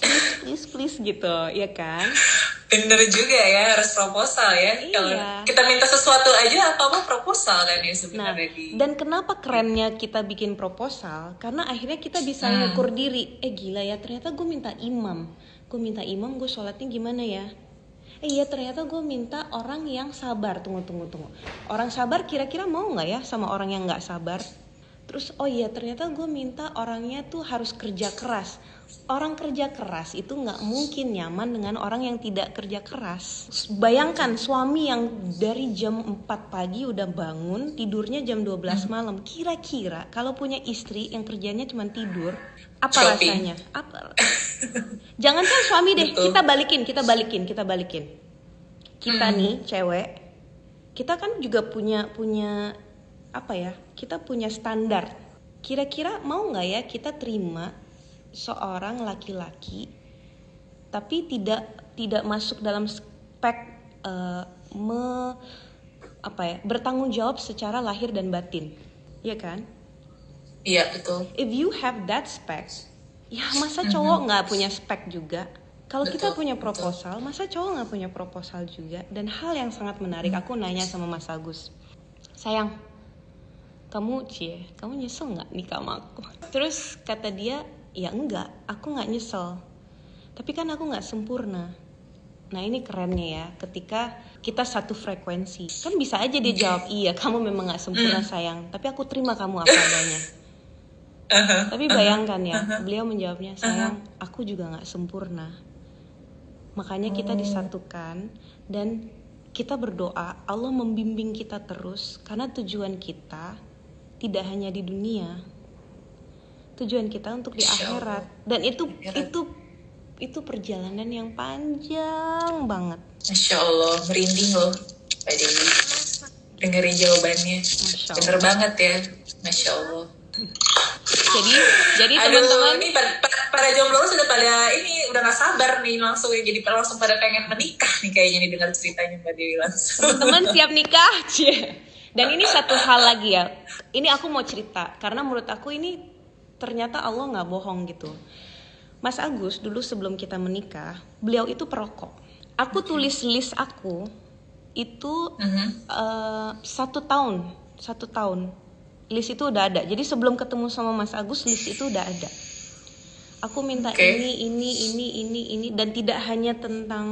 please gitu, ya kan? Bener juga ya, harus proposal ya. Iya. Kalau kita minta sesuatu aja apa proposal kan ya sebenarnya. Dan kenapa kerennya kita bikin proposal? Karena akhirnya kita bisa ngukur diri. Gila ya, ternyata gue minta imam, gue sholatnya gimana ya? Iya ternyata gue minta orang yang sabar. Tunggu. Orang sabar kira-kira mau nggak ya sama orang yang nggak sabar? Terus ternyata gue minta orangnya tuh harus kerja keras. Orang kerja keras itu nggak mungkin nyaman dengan orang yang tidak kerja keras. Bayangkan suami yang dari jam 4 pagi udah bangun, tidurnya jam 12 malam. Kira-kira kalau punya istri yang kerjanya cuma tidur, apa rasanya? Jangankan suami deh, kita balikin. Kita nih cewek, kita kan juga punya apa ya, kita punya standar. Kira-kira mau nggak ya kita terima seorang laki-laki tapi tidak masuk dalam spek bertanggung jawab secara lahir dan batin, ya kan? Iya, betul. If you have that spec, ya masa cowok nggak punya spek juga? Kalau kita punya proposal, masa cowok nggak punya proposal juga? Dan hal yang sangat menarik, aku nanya sama Mas Agus, sayang, kamu nyesel nggak nikah sama aku? Terus kata dia, ya enggak, aku nggak nyesel. Tapi kan aku nggak sempurna. Nah ini kerennya ya, ketika kita satu frekuensi, kan bisa aja dia jawab, iya kamu memang nggak sempurna sayang, tapi aku terima kamu apa adanya. Tapi bayangkan ya, beliau menjawabnya, sayang, aku juga nggak sempurna. Makanya kita disatukan dan kita berdoa Allah membimbing kita terus, karena tujuan kita tidak hanya di dunia, tujuan kita untuk di akhirat. Dan itu perjalanan yang panjang banget. Masya Allah, merinding loh Mbak Dewi dengerin jawabannya. Bener banget ya, Masya Allah. Jadi teman-teman, ini para jomblo sudah pada ini udah gak sabar nih langsung pada pengen menikah nih kayaknya nih dengar ceritanya Mbak Dewi langsung. Teman-teman siap nikah, cie. Dan ini satu hal lagi ya, ini aku mau cerita karena menurut aku ini ternyata Allah nggak bohong gitu. Mas Agus dulu sebelum kita menikah, beliau itu perokok. Aku tulis list aku itu 1 tahun. List itu udah ada. Jadi sebelum ketemu sama Mas Agus, list itu udah ada. Aku minta ini dan tidak hanya tentang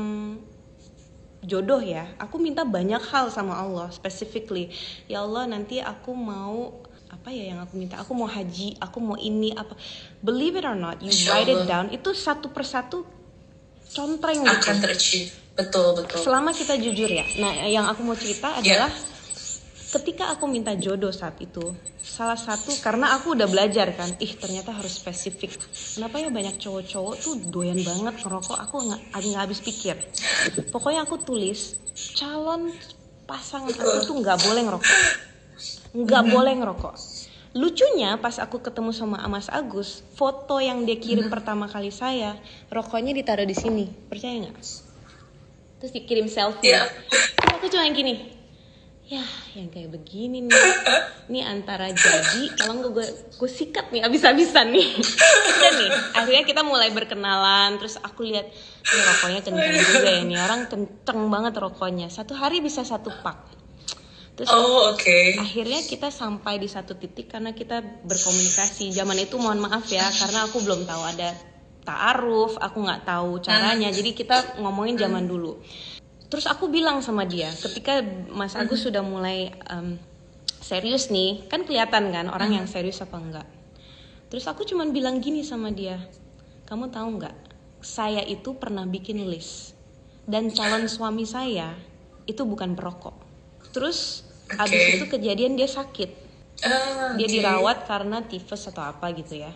jodoh ya. Aku minta banyak hal sama Allah, specifically. Ya Allah, nanti aku mau apa ya yang aku minta? Aku mau haji, aku mau ini apa. Believe it or not, you write it down, itu satu persatu contreng gitu. Akan ter-achieve. Betul. Selama kita jujur ya. Nah, yang aku mau cerita adalah ketika aku minta jodoh saat itu, salah satu karena aku udah belajar kan, ternyata harus spesifik. Kenapa ya banyak cowok-cowok tuh doyan banget ngerokok, aku nggak habis pikir. Pokoknya aku tulis calon pasangan aku tuh nggak boleh ngerokok. Lucunya pas aku ketemu sama Mas Agus, foto yang dia kirim pertama kali saya, rokoknya ditaruh di sini, percaya nggak? Terus dikirim selfie. Terus aku cuma gini. Ya, yang kayak begini nih. Ini antara jadi, kalau nggak gue sikat nih abis-abisan nih. Udah nih, akhirnya kita mulai berkenalan. Terus aku lihat, ini rokoknya kenceng juga ya. Nih orang kenceng banget rokoknya. 1 hari bisa 1 pak. Terus akhirnya kita sampai di satu titik karena kita berkomunikasi. Zaman itu mohon maaf ya, karena aku belum tahu ada ta'aruf, aku nggak tahu caranya. Jadi kita ngomongin zaman dulu. Terus aku bilang sama dia, ketika Mas Agus sudah mulai serius nih, kan kelihatan kan orang yang serius apa enggak. Terus aku cuman bilang gini sama dia, kamu tahu nggak, saya itu pernah bikin list dan calon suami saya itu bukan perokok. Terus abis itu kejadian dia sakit, dia dirawat karena tifus atau apa gitu ya.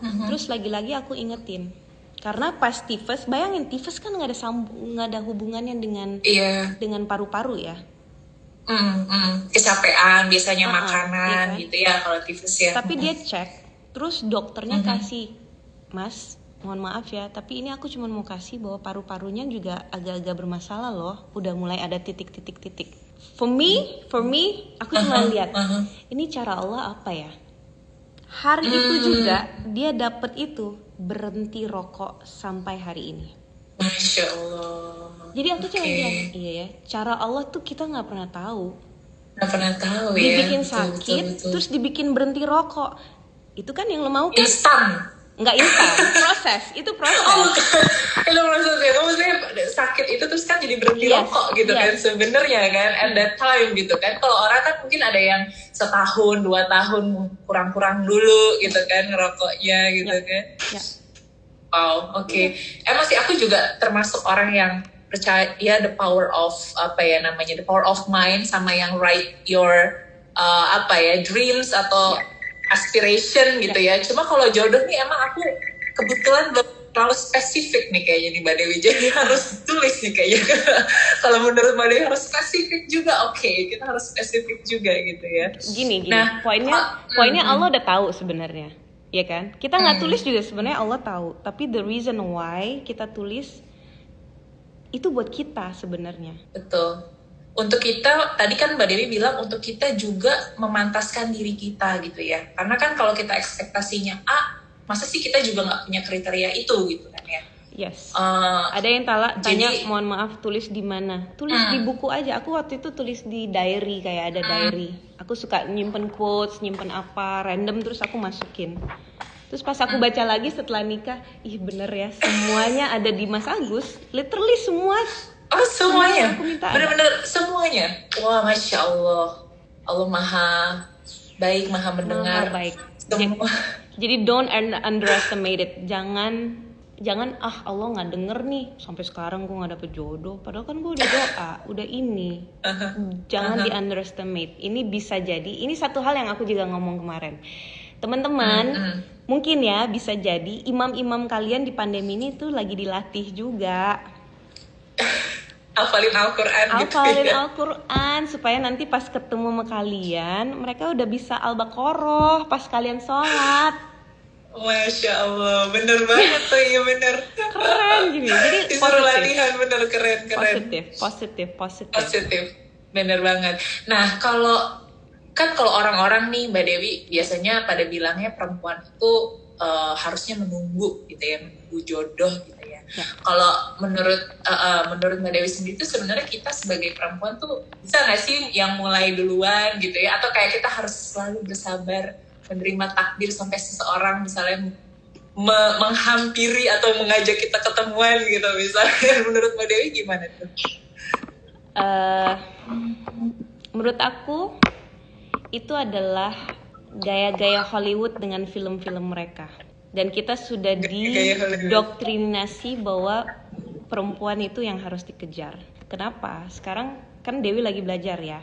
Terus lagi-lagi aku ingetin. Karena pas tifus, bayangin tifus kan nggak ada hubungannya dengan paru-paru ya. Kecapean biasanya makanan ya kan? Gitu ya kalau tifus ya. Tapi dia cek, terus dokternya kasih, Mas, mohon maaf ya, tapi ini aku cuma mau kasih bahwa paru-parunya juga agak-agak bermasalah loh. Udah mulai ada titik-titik. For me, aku cuma lihat, ini cara Allah apa ya? Hari itu juga dia dapat itu. Berhenti rokok sampai hari ini. Masya Allah. Jadi aku cuma bilang, iya ya, cara Allah tuh kita nggak pernah tahu. Nggak pernah tahu ya. Dibikin sakit, betul. Terus dibikin berhenti rokok. Itu kan yang lo mau kan? Instan. Nggak instan, itu proses. Lo maksudnya sakit itu terus kan jadi berhenti rokok gitu kan sebenarnya kan at that time gitu kan. Kalau orang kan mungkin ada yang setahun 2 tahun kurang-kurang dulu gitu kan ngerokoknya gitu kan. Wow, emang sih aku juga termasuk orang yang percaya the power of the power of mind sama yang write your dreams atau aspiration gitu ya. Cuma kalau jodoh nih emang aku kebetulan belum terlalu spesifik nih kayaknya nih Mbak Dewi. Jadi harus tulis nih kayaknya. Kalau menurut Mbak Dewi harus spesifik juga. Kita harus spesifik juga gitu ya. Gini. Nah, poinnya Allah udah tahu sebenarnya. Ya kan? Kita nggak tulis juga sebenarnya Allah tahu. Tapi the reason why kita tulis itu buat kita sebenarnya. Betul. untuk kita, tadi kan Mbak Dewi bilang untuk kita juga memantaskan diri kita gitu ya. Karena kan kalau kita ekspektasinya A, masa sih kita juga nggak punya kriteria itu gitu kan ya. Yes. Eh, Ada yang tanya, jadi- mohon maaf, tulis di mana? Tulis di buku aja. Aku waktu itu tulis di diary, kayak ada diary. Aku suka nyimpen quotes, nyimpen apa, random, terus aku masukin. Terus pas aku baca lagi setelah nikah, ih bener ya, semuanya ada di Mas Agus. Literally semua. Oh semuanya, Aku minta ada. bener-bener semuanya. Wah Masya Allah, Allah maha baik, maha mendengar. Maha baik. Semua. Jadi don't underestimate it. Jangan Allah nggak denger nih, sampai sekarang gue nggak dapet jodoh. Padahal kan gue udah doa, udah ini. Jangan di underestimate. Ini bisa jadi. Ini satu hal yang aku juga ngomong kemarin. Teman-teman, mungkin ya bisa jadi imam-imam kalian di pandemi ini tuh lagi dilatih juga. Hafalin Al-Quran gitu Hafalin ya. Al-Quran supaya nanti pas ketemu sama kalian, mereka udah bisa Al-Baqarah pas kalian sholat. Masya Allah, bener banget tuh, iya bener. Keren gini. Jadi Disuruh latihan, bener, keren. Positif. Bener banget. Nah, kalau orang-orang nih Mbak Dewi biasanya pada bilangnya perempuan itu harusnya menunggu gitu ya, menunggu jodoh gitu ya. Kalau menurut Mbak Dewi sendiri tuh sebenarnya kita sebagai perempuan tuh bisa nggak sih yang mulai duluan gitu ya, atau kayak kita harus selalu bersabar menerima takdir sampai seseorang misalnya menghampiri atau mengajak kita ketemuan gitu misalnya. Menurut Mbak Dewi gimana tuh? Menurut aku itu adalah gaya-gaya Hollywood dengan film-film mereka. Dan kita sudah Gaya Hollywood. didoktrinasi bahwa perempuan itu yang harus dikejar. Kenapa? Sekarang kan Dewi lagi belajar ya.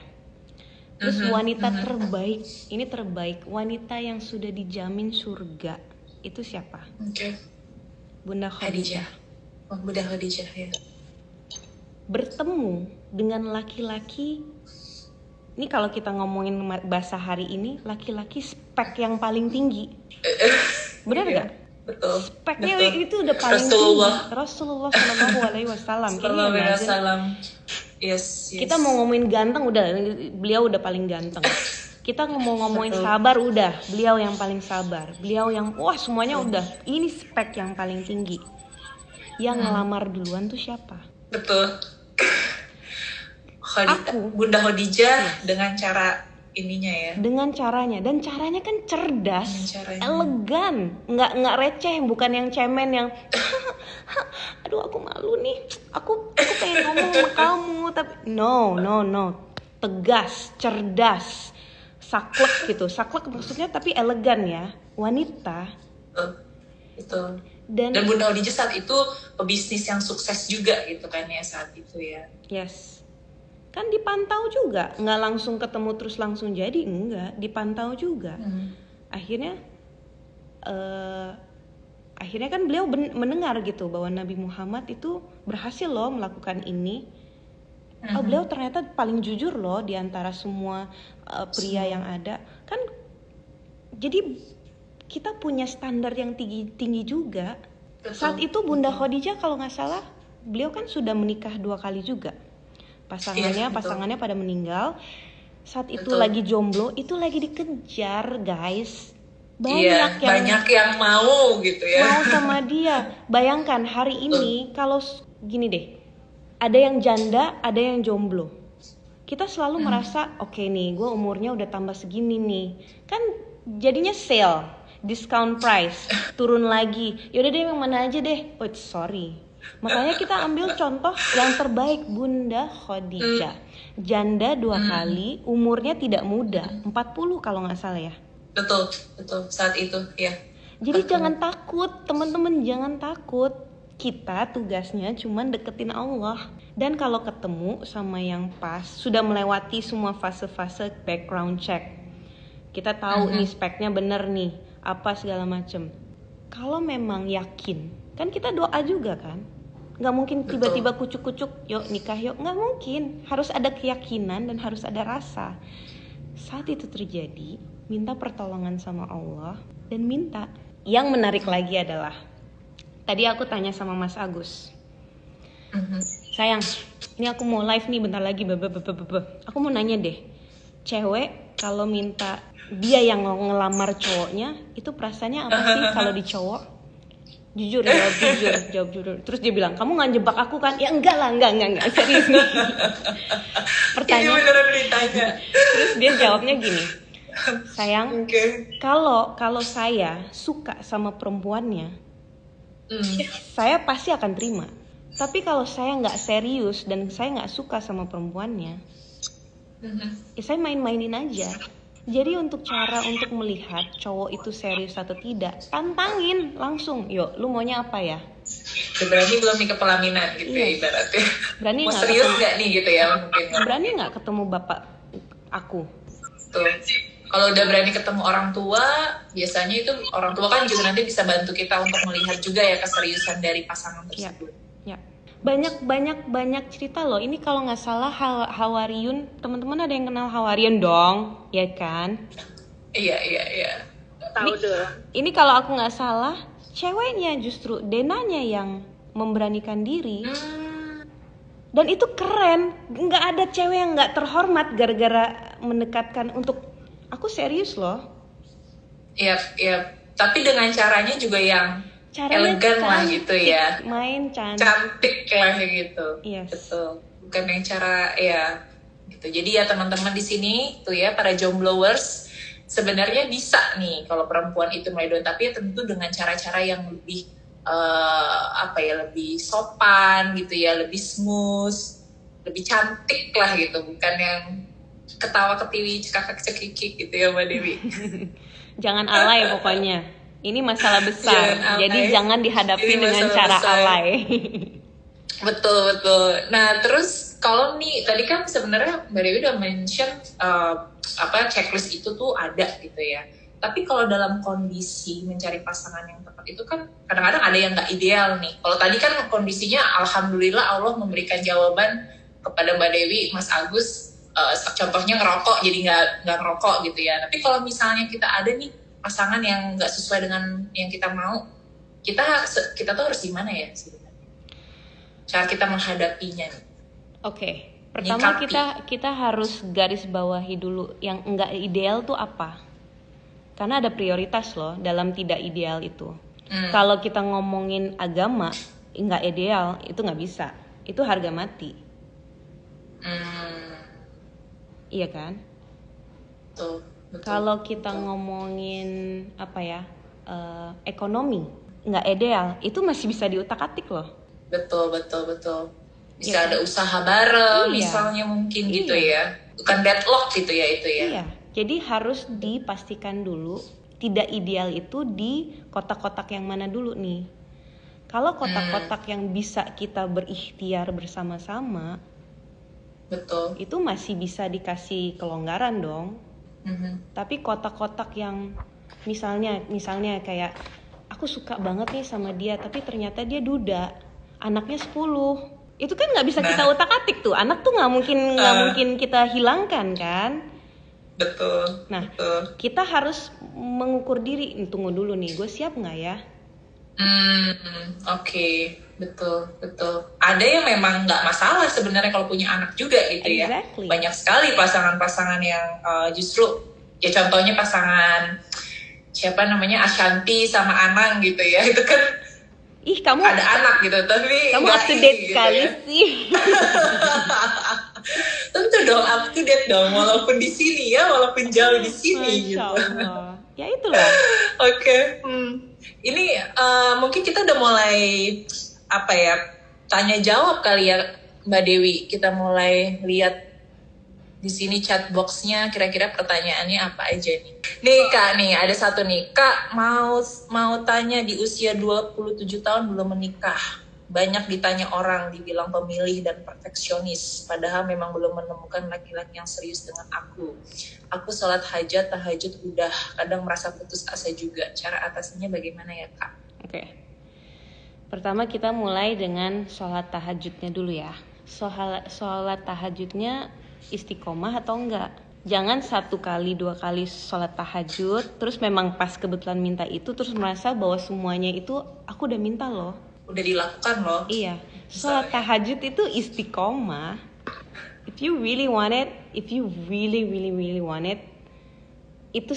Terus wanita terbaik, ini terbaik, wanita yang sudah dijamin surga, itu siapa? Oke. Bunda Khadijah. Oh, Bunda Khadijah ya. Bertemu dengan laki-laki, ini kalau kita ngomongin bahasa hari ini, laki-laki spek yang paling tinggi. Benar Iya, nggak? Betul. Speknya betul. itu udah paling Rasulullah. tinggi. Rasulullah Shallallahu Alaihi Wasallam. Sallallahu alaihi wasallam. Yes. Kita mau ngomongin ganteng, udah beliau udah paling ganteng. Kita mau ngomongin sabar, udah beliau yang paling sabar. Beliau yang wah semuanya udah. Ini spek yang paling tinggi. Yang ngelamar duluan tuh siapa? Betul. Aku. Bunda Khadijah dengan cara ininya ya. Dengan caranya, dan caranya kan cerdas, Dengan caranya. elegan, nggak receh, bukan yang cemen yang aduh aku malu nih, aku pengen ngomong sama kamu tapi no, tegas, cerdas, saklek gitu, saklek maksudnya tapi elegan ya, wanita. Betul. Dan Bunda Khadijah saat itu pebisnis yang sukses juga gitu kan ya saat itu ya. yes, kan dipantau juga, nggak langsung ketemu terus langsung jadi, enggak, dipantau juga. Akhirnya kan beliau mendengar gitu bahwa Nabi Muhammad itu berhasil loh melakukan ini. Oh, beliau ternyata paling jujur loh di antara semua pria yang ada. Kan jadi kita punya standar yang tinggi juga. Betul. Saat itu Bunda Khadijah kalau nggak salah beliau kan sudah menikah 2 kali juga. Iya, betul. Pasangannya pada meninggal. Saat itu Betul. lagi jomblo, itu lagi dikejar, guys. Iya, banyak yang mau gitu ya. mau sama dia. Bayangkan hari ini kalau gini deh, ada yang janda, ada yang jomblo. Kita selalu merasa oke nih, gue umurnya udah tambah segini nih, kan jadinya sale, discount price, turun lagi. Yaudah deh yang mana aja deh. Oh sorry. Makanya kita ambil contoh yang terbaik, Bunda Khadijah. Janda 2 kali, umurnya tidak muda, 40 kalau nggak salah ya. Betul saat itu ya. Jadi jangan takut, teman-teman, jangan takut. Kita tugasnya cuman deketin Allah. Dan kalau ketemu sama yang pas, sudah melewati semua fase-fase background check. Kita tahu nih speknya bener nih, apa segala macem. Kalau memang yakin, kan kita doa juga kan. Nggak mungkin tiba-tiba kucuk-kucuk, yuk nikah yuk. Nggak mungkin, harus ada keyakinan dan harus ada rasa. Saat itu terjadi, minta pertolongan sama Allah dan minta. Yang menarik lagi adalah tadi aku tanya sama Mas Agus, sayang, ini aku mau live nih bentar lagi. Aku mau nanya deh, cewek kalau minta dia yang ngelamar cowoknya, itu perasaannya apa sih kalau di cowok? Jujur, jawab jujur. Terus dia bilang, kamu nggak jebak aku kan? Ya enggak lah, enggak, serius nih. Pertanyaan. Ini beneran ditanya. Terus dia jawabnya gini, sayang, kalau saya suka sama perempuannya, saya pasti akan terima. Tapi kalau saya nggak serius dan saya nggak suka sama perempuannya, ya saya main-mainin aja. Jadi untuk cara untuk melihat cowok itu serius atau tidak, tantangin langsung. Yuk, lu maunya apa ya? Berani belum nih ke pelaminan gitu ya ibaratnya. Berani mau nggak serius ketemu- nggak nih gitu ya mungkin. Berani nggak ketemu bapak aku? Tuh. Kalau udah berani ketemu orang tua, biasanya itu orang tua kan juga nanti bisa bantu kita untuk melihat juga ya keseriusan dari pasangan tersebut. Ya. Banyak cerita loh. Ini kalau nggak salah Hawariun, teman-teman ada yang kenal Hawariun dong, ya kan? Iya. Tahu dong. Ini kalau aku nggak salah, ceweknya justru Denanya yang memberanikan diri. Dan itu keren. Nggak ada cewek yang nggak terhormat gara-gara mendekatkan untuk aku serius loh. Iya. Tapi dengan caranya juga yang Caranya elegan lah cantik, gitu ya. main cantik. Cantik lah gitu. Yes. Betul. Bukan yang cara ya gitu. Jadi ya teman-teman di sini tuh ya para jombloers sebenarnya bisa nih kalau perempuan itu mulai down, tapi ya tentu dengan cara-cara yang lebih lebih sopan gitu ya, lebih smooth, lebih cantik lah gitu, bukan yang ketawa ketiwi cekak cekikik gitu ya Mbak Dewi. Jangan alay pokoknya. Ini masalah besar. Jangan alay. Jadi jangan dihadapi Ini dengan masalah cara besar. alay. Betul. Nah terus kalau nih tadi kan sebenarnya Mbak Dewi udah mention checklist itu tuh ada gitu ya. Tapi kalau dalam kondisi mencari pasangan yang tepat itu kan kadang-kadang ada yang nggak ideal nih. Kalau tadi kan kondisinya alhamdulillah Allah memberikan jawaban kepada Mbak Dewi, Mas Agus, contohnya ngerokok jadi nggak ngerokok gitu ya. Tapi kalau misalnya kita ada nih pasangan yang nggak sesuai dengan yang kita mau, kita tuh harus gimana ya sebenarnya? Cara kita menghadapinya. Oke. Pertama kita harus garis bawahi dulu yang enggak ideal tuh apa. Karena ada prioritas loh dalam tidak ideal itu. Kalau kita ngomongin agama enggak ideal, itu nggak bisa. Itu harga mati. Iya kan? Betul. Kalau kita ngomongin ekonomi nggak ideal, itu masih bisa diutak-atik loh. Betul. Bisa Ya. ada usaha bareng, Iya. misalnya mungkin Iya. gitu ya. Bukan deadlock gitu ya itu ya. Iya. Jadi harus dipastikan dulu tidak ideal itu di kotak-kotak yang mana dulu nih. Kalau kotak-kotak yang bisa kita berikhtiar bersama-sama, Betul. itu masih bisa dikasih kelonggaran dong. Tapi kotak-kotak yang misalnya kayak aku suka banget nih sama dia, tapi ternyata dia duda, anaknya 10. Itu kan nggak bisa kita utak-atik tuh. Anak tuh nggak mungkin kita hilangkan kan. Betul. Nah, Betul. kita harus mengukur diri. Tunggu dulu nih, gue siap nggak ya? Oke. Betul. Ada yang memang nggak masalah sebenarnya kalau punya anak juga gitu ya. Exactly. Banyak sekali pasangan-pasangan yang justru ya contohnya pasangan siapa namanya Ashanti sama Anang gitu ya. Itu kan Ih, kamu ada anak gitu tapi kamu nggak up to ini date gitu sekali ya. sih. Tentu dong up to date dong walaupun di sini ya, walaupun jauh di sini Masya gitu. Allah. Ya itulah. Oke. Ini mungkin kita udah mulai tanya jawab kali ya Mbak Dewi. Kita mulai lihat di sini chat box-nya kira-kira pertanyaannya apa aja nih. Nih Kak, nih ada satu nih. Kak mau tanya di usia 27 tahun belum menikah. Banyak ditanya orang, dibilang pemilih dan perfeksionis. Padahal memang belum menemukan laki-laki yang serius dengan aku. Aku sholat hajat, tahajud udah. Kadang merasa putus asa juga. Cara atasinya bagaimana ya Kak? Oke. Pertama kita mulai dengan sholat tahajudnya dulu ya. Sholat tahajudnya istiqomah atau enggak? Jangan 1 kali 2 kali sholat tahajud terus memang pas kebetulan minta itu terus merasa bahwa semuanya itu aku udah minta loh. Udah dilakukan loh. Iya, Sholat tahajud itu istiqomah. If you really want it, if you really want it, itu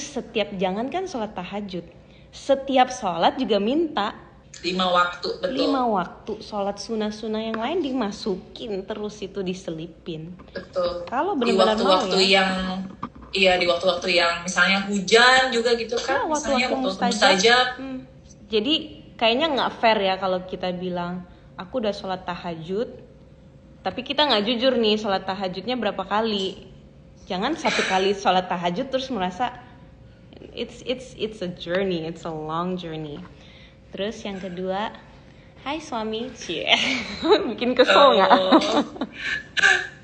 jangankan sholat tahajud, setiap sholat juga minta 5 waktu, betul. 5 waktu, sholat sunnah-sunnah yang lain dimasukin terus, itu diselipin. Betul. Kalau benar-benar di waktu-waktu yang di waktu-waktu yang misalnya hujan juga gitu kan, misalnya waktu mustajab. Jadi kayaknya nggak fair ya kalau kita bilang aku udah sholat tahajud, tapi kita nggak jujur nih sholat tahajudnya berapa kali. Jangan satu kali sholat tahajud terus merasa it's a journey, it's a long journey. Terus yang kedua, hai suami, cie, bikin kesel nggak?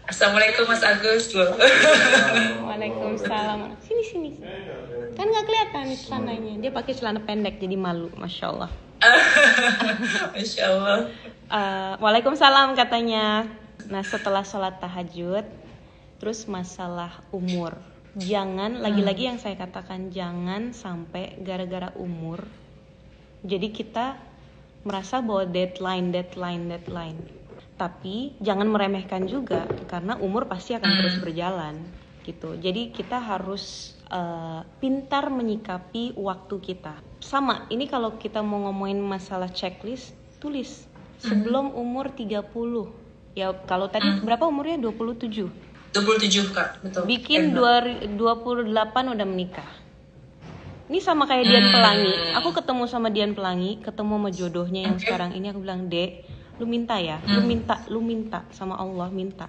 Assalamualaikum Mas Agus. Waalaikumsalam. Sini. Kan nggak kelihatan celananya. Dia pakai celana pendek jadi malu, masya Allah. Masya Allah. Waalaikumsalam katanya. Nah setelah sholat tahajud, terus masalah umur. Jangan lagi-lagi yang saya katakan, jangan sampai gara-gara umur jadi kita merasa bahwa deadline. Tapi jangan meremehkan juga, karena umur pasti akan terus berjalan gitu. Jadi kita harus pintar menyikapi waktu kita. Sama, ini kalau kita mau ngomongin masalah checklist, tulis sebelum umur 30. Ya kalau tadi berapa umurnya? 27 Kak, betul. Bikin 28 udah menikah. Ini sama kayak Dian Pelangi. Aku ketemu sama Dian Pelangi, ketemu sama jodohnya yang sekarang ini. Aku bilang, Dek, lu minta ya, lu minta sama Allah, minta.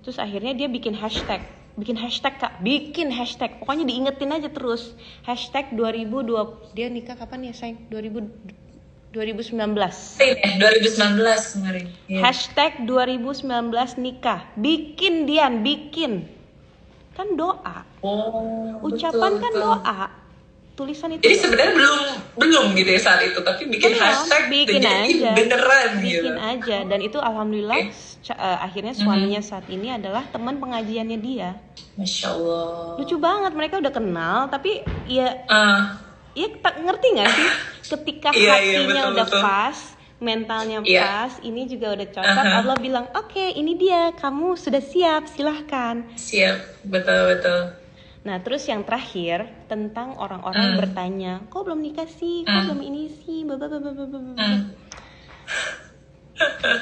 Terus akhirnya dia bikin hashtag Kak, bikin hashtag. Pokoknya diingetin aja terus. Hashtag 2020. Dia nikah kapan ya sayang? 2019. 2019 kemarin. Yeah. Hashtag 2019 nikah. Bikin Dian, bikin. Kan doa. Ucapan betul, kan doa. Tulisan itu. Jadi sebenarnya belum gitu ya saat itu, tapi bikin hashtag bikin aja. Beneran bikin aja. Dan itu alhamdulillah akhirnya suaminya saat ini adalah teman pengajiannya dia. Masya Allah. Lucu banget, mereka udah kenal tapi ya tak ngerti nggak sih? Ketika hatinya udah pas, mentalnya pas, ini juga udah cocok. Allah bilang, oke, ini dia, kamu sudah siap, silahkan. Siap, betul. Nah, terus yang terakhir tentang orang-orang bertanya, kok belum nikah sih, kok belum ini sih,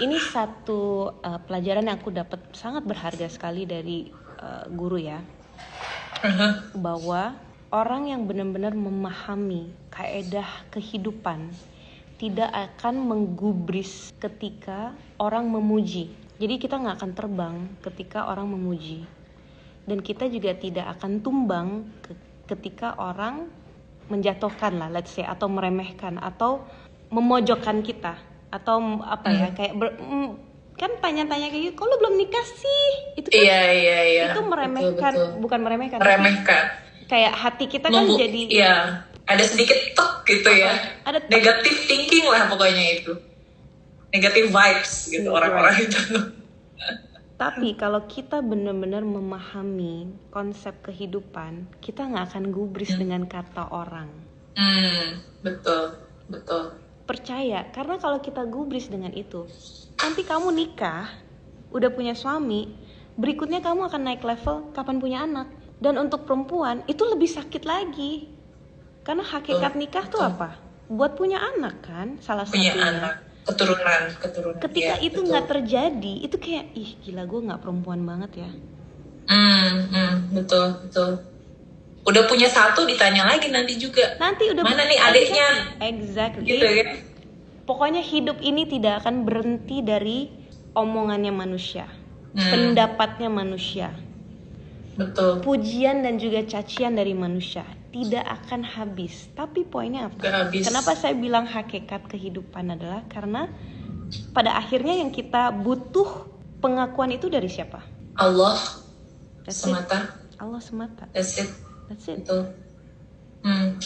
Ini satu pelajaran yang aku dapat sangat berharga sekali dari guru ya, bahwa orang yang benar-benar memahami kaedah kehidupan tidak akan menggubris ketika orang memuji. Jadi kita nggak akan terbang ketika orang memuji. Dan kita juga tidak akan tumbang ketika orang menjatuhkan lah, let's say, atau meremehkan atau memojokkan kita atau apa ya, kayak kan tanya-tanya kayak gitu, kok lu belum nikah sih? Itu kan itu meremehkan, betul. Bukan meremehkan. Meremehkan. Kayak hati kita kan jadi ada sedikit tok gitu ya. Ada negative thinking lah pokoknya itu. Negative vibes gitu orang-orang itu. Tapi kalau kita benar-benar memahami konsep kehidupan, kita nggak akan gubris dengan kata orang. Betul. Percaya, karena kalau kita gubris dengan itu, nanti kamu nikah, udah punya suami, berikutnya kamu akan naik level kapan punya anak. Dan untuk perempuan itu lebih sakit lagi, karena hakikat nikah tuh apa? Buat punya anak kan, salah satunya. Punya anak. Keturunan. Ketika itu nggak terjadi, itu kayak gila, gue nggak perempuan banget ya. Betul. Udah punya satu ditanya lagi nanti juga. Nanti udah mana nih adiknya? Exactly. Gitu ya. Pokoknya hidup ini tidak akan berhenti dari omongannya manusia, pendapatnya manusia. Betul. Pujian dan juga cacian dari manusia tidak akan habis. Tapi poinnya apa? Kenapa saya bilang hakikat kehidupan adalah karena pada akhirnya yang kita butuh pengakuan itu dari siapa? Allah semata. Allah semata. That's it. Betul.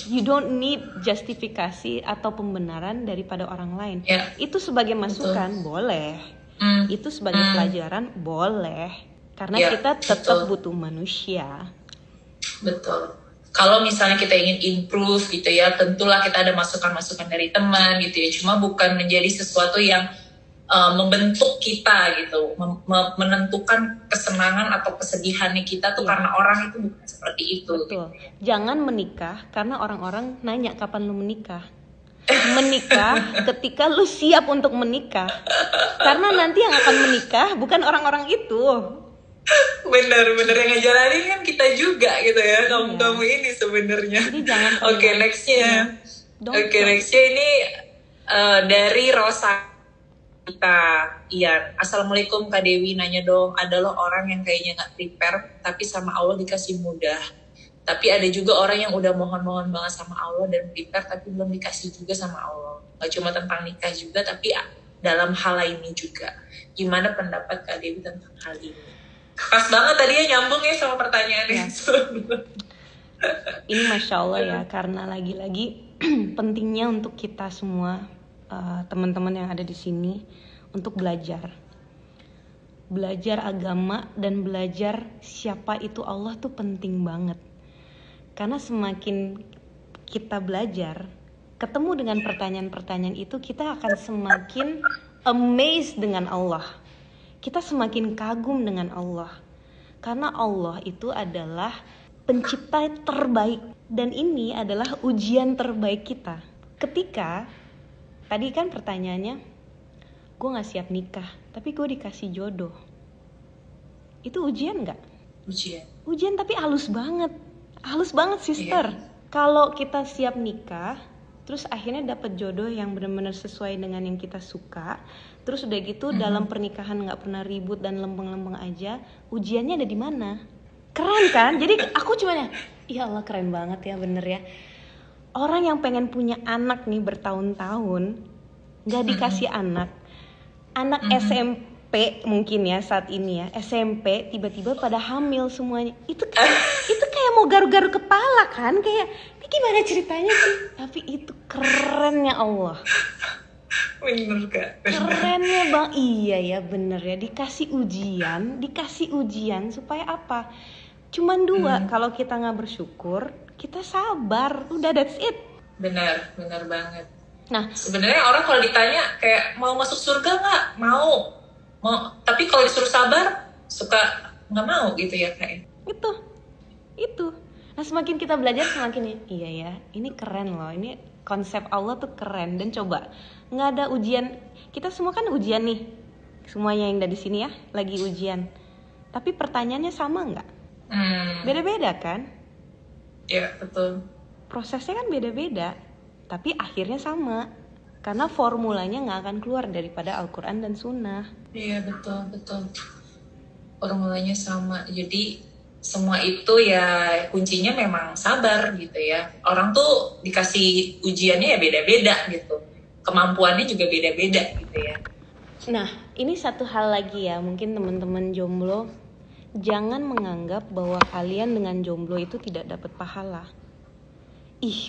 You don't need justifikasi atau pembenaran daripada orang lain. Itu sebagai masukan boleh. Itu sebagai pelajaran boleh. Karena kita tetap butuh manusia. Betul. Kalau misalnya kita ingin improve gitu ya, tentulah kita ada masukan-masukan dari teman gitu ya. Cuma bukan menjadi sesuatu yang membentuk kita gitu, menentukan kesenangan atau kesedihannya kita tuh karena orang itu bukan seperti itu. Betul. Jangan menikah karena orang-orang nanya kapan lu menikah. Menikah ketika lu siap untuk menikah. Karena nanti yang akan menikah bukan orang-orang itu. Bener yang ngejalanin kan kita juga gitu ya, kamu ini sebenarnya. Jadi jangan. Oke, nextnya ini dari Rosa kita, Ian. Assalamualaikum Kak Dewi, nanya dong, ada loh orang yang kayaknya nggak prepare tapi sama Allah dikasih mudah. Tapi ada juga orang yang udah mohon-mohon banget sama Allah dan prepare tapi belum dikasih juga sama Allah. Gak cuma tentang nikah juga, tapi dalam hal lainnya juga. Gimana pendapat Kak Dewi tentang hal ini? Pas banget tadi ya, nyambung ya sama pertanyaannya. Ya. Ini Masya Allah ya, karena lagi-lagi pentingnya untuk kita semua, teman-teman yang ada di sini, untuk belajar agama dan belajar siapa itu Allah tuh penting banget. Karena semakin kita belajar, ketemu dengan pertanyaan-pertanyaan itu, kita akan semakin amazed dengan Allah. Kita semakin kagum dengan Allah. Karena Allah itu adalah pencipta terbaik, dan ini adalah ujian terbaik kita. Ketika tadi kan pertanyaannya, gue gak siap nikah, tapi gue dikasih jodoh. Itu ujian gak? Ujian tapi halus banget. Halus banget sister. Kalau kita siap nikah, terus akhirnya dapat jodoh yang benar-benar sesuai dengan yang kita suka, terus udah gitu dalam pernikahan gak pernah ribut dan lempeng-lempeng aja, ujiannya ada di mana? Keren kan? Jadi aku cuma ya Allah keren banget ya, bener ya. Orang yang pengen punya anak nih bertahun-tahun gak dikasih anak SMP mungkin ya saat ini ya, SMP tiba-tiba pada hamil semuanya, itu kayak mau garu-garu kepala kan, kayak ini gimana ceritanya sih? Tapi itu kerennya Allah. Bener Kak, kerennya Bang. Iya ya, bener ya, dikasih ujian supaya apa? Cuman dua, kalau kita nggak bersyukur, kita sabar, udah that's it. Benar banget. Nah, sebenarnya orang kalau ditanya kayak mau masuk surga nggak, mau, tapi kalau disuruh sabar suka nggak mau gitu ya kayak. Itu. Nah, semakin kita belajar semakin iya ya, ini keren loh, ini konsep Allah tuh keren. Dan coba nggak ada ujian, kita semua kan ujian nih, semuanya yang ada di sini ya lagi ujian. Tapi pertanyaannya sama nggak? Beda-beda kan? Ya betul. Prosesnya kan beda-beda, tapi akhirnya sama. Karena formulanya nggak akan keluar daripada Al-Quran dan Sunnah. Iya betul. Formulanya sama. Jadi semua itu ya kuncinya memang sabar gitu ya. Orang tuh dikasih ujiannya ya beda-beda gitu. Kemampuannya juga beda-beda gitu ya. Nah, ini satu hal lagi ya, mungkin teman-teman jomblo, jangan menganggap bahwa kalian dengan jomblo itu tidak dapat pahala.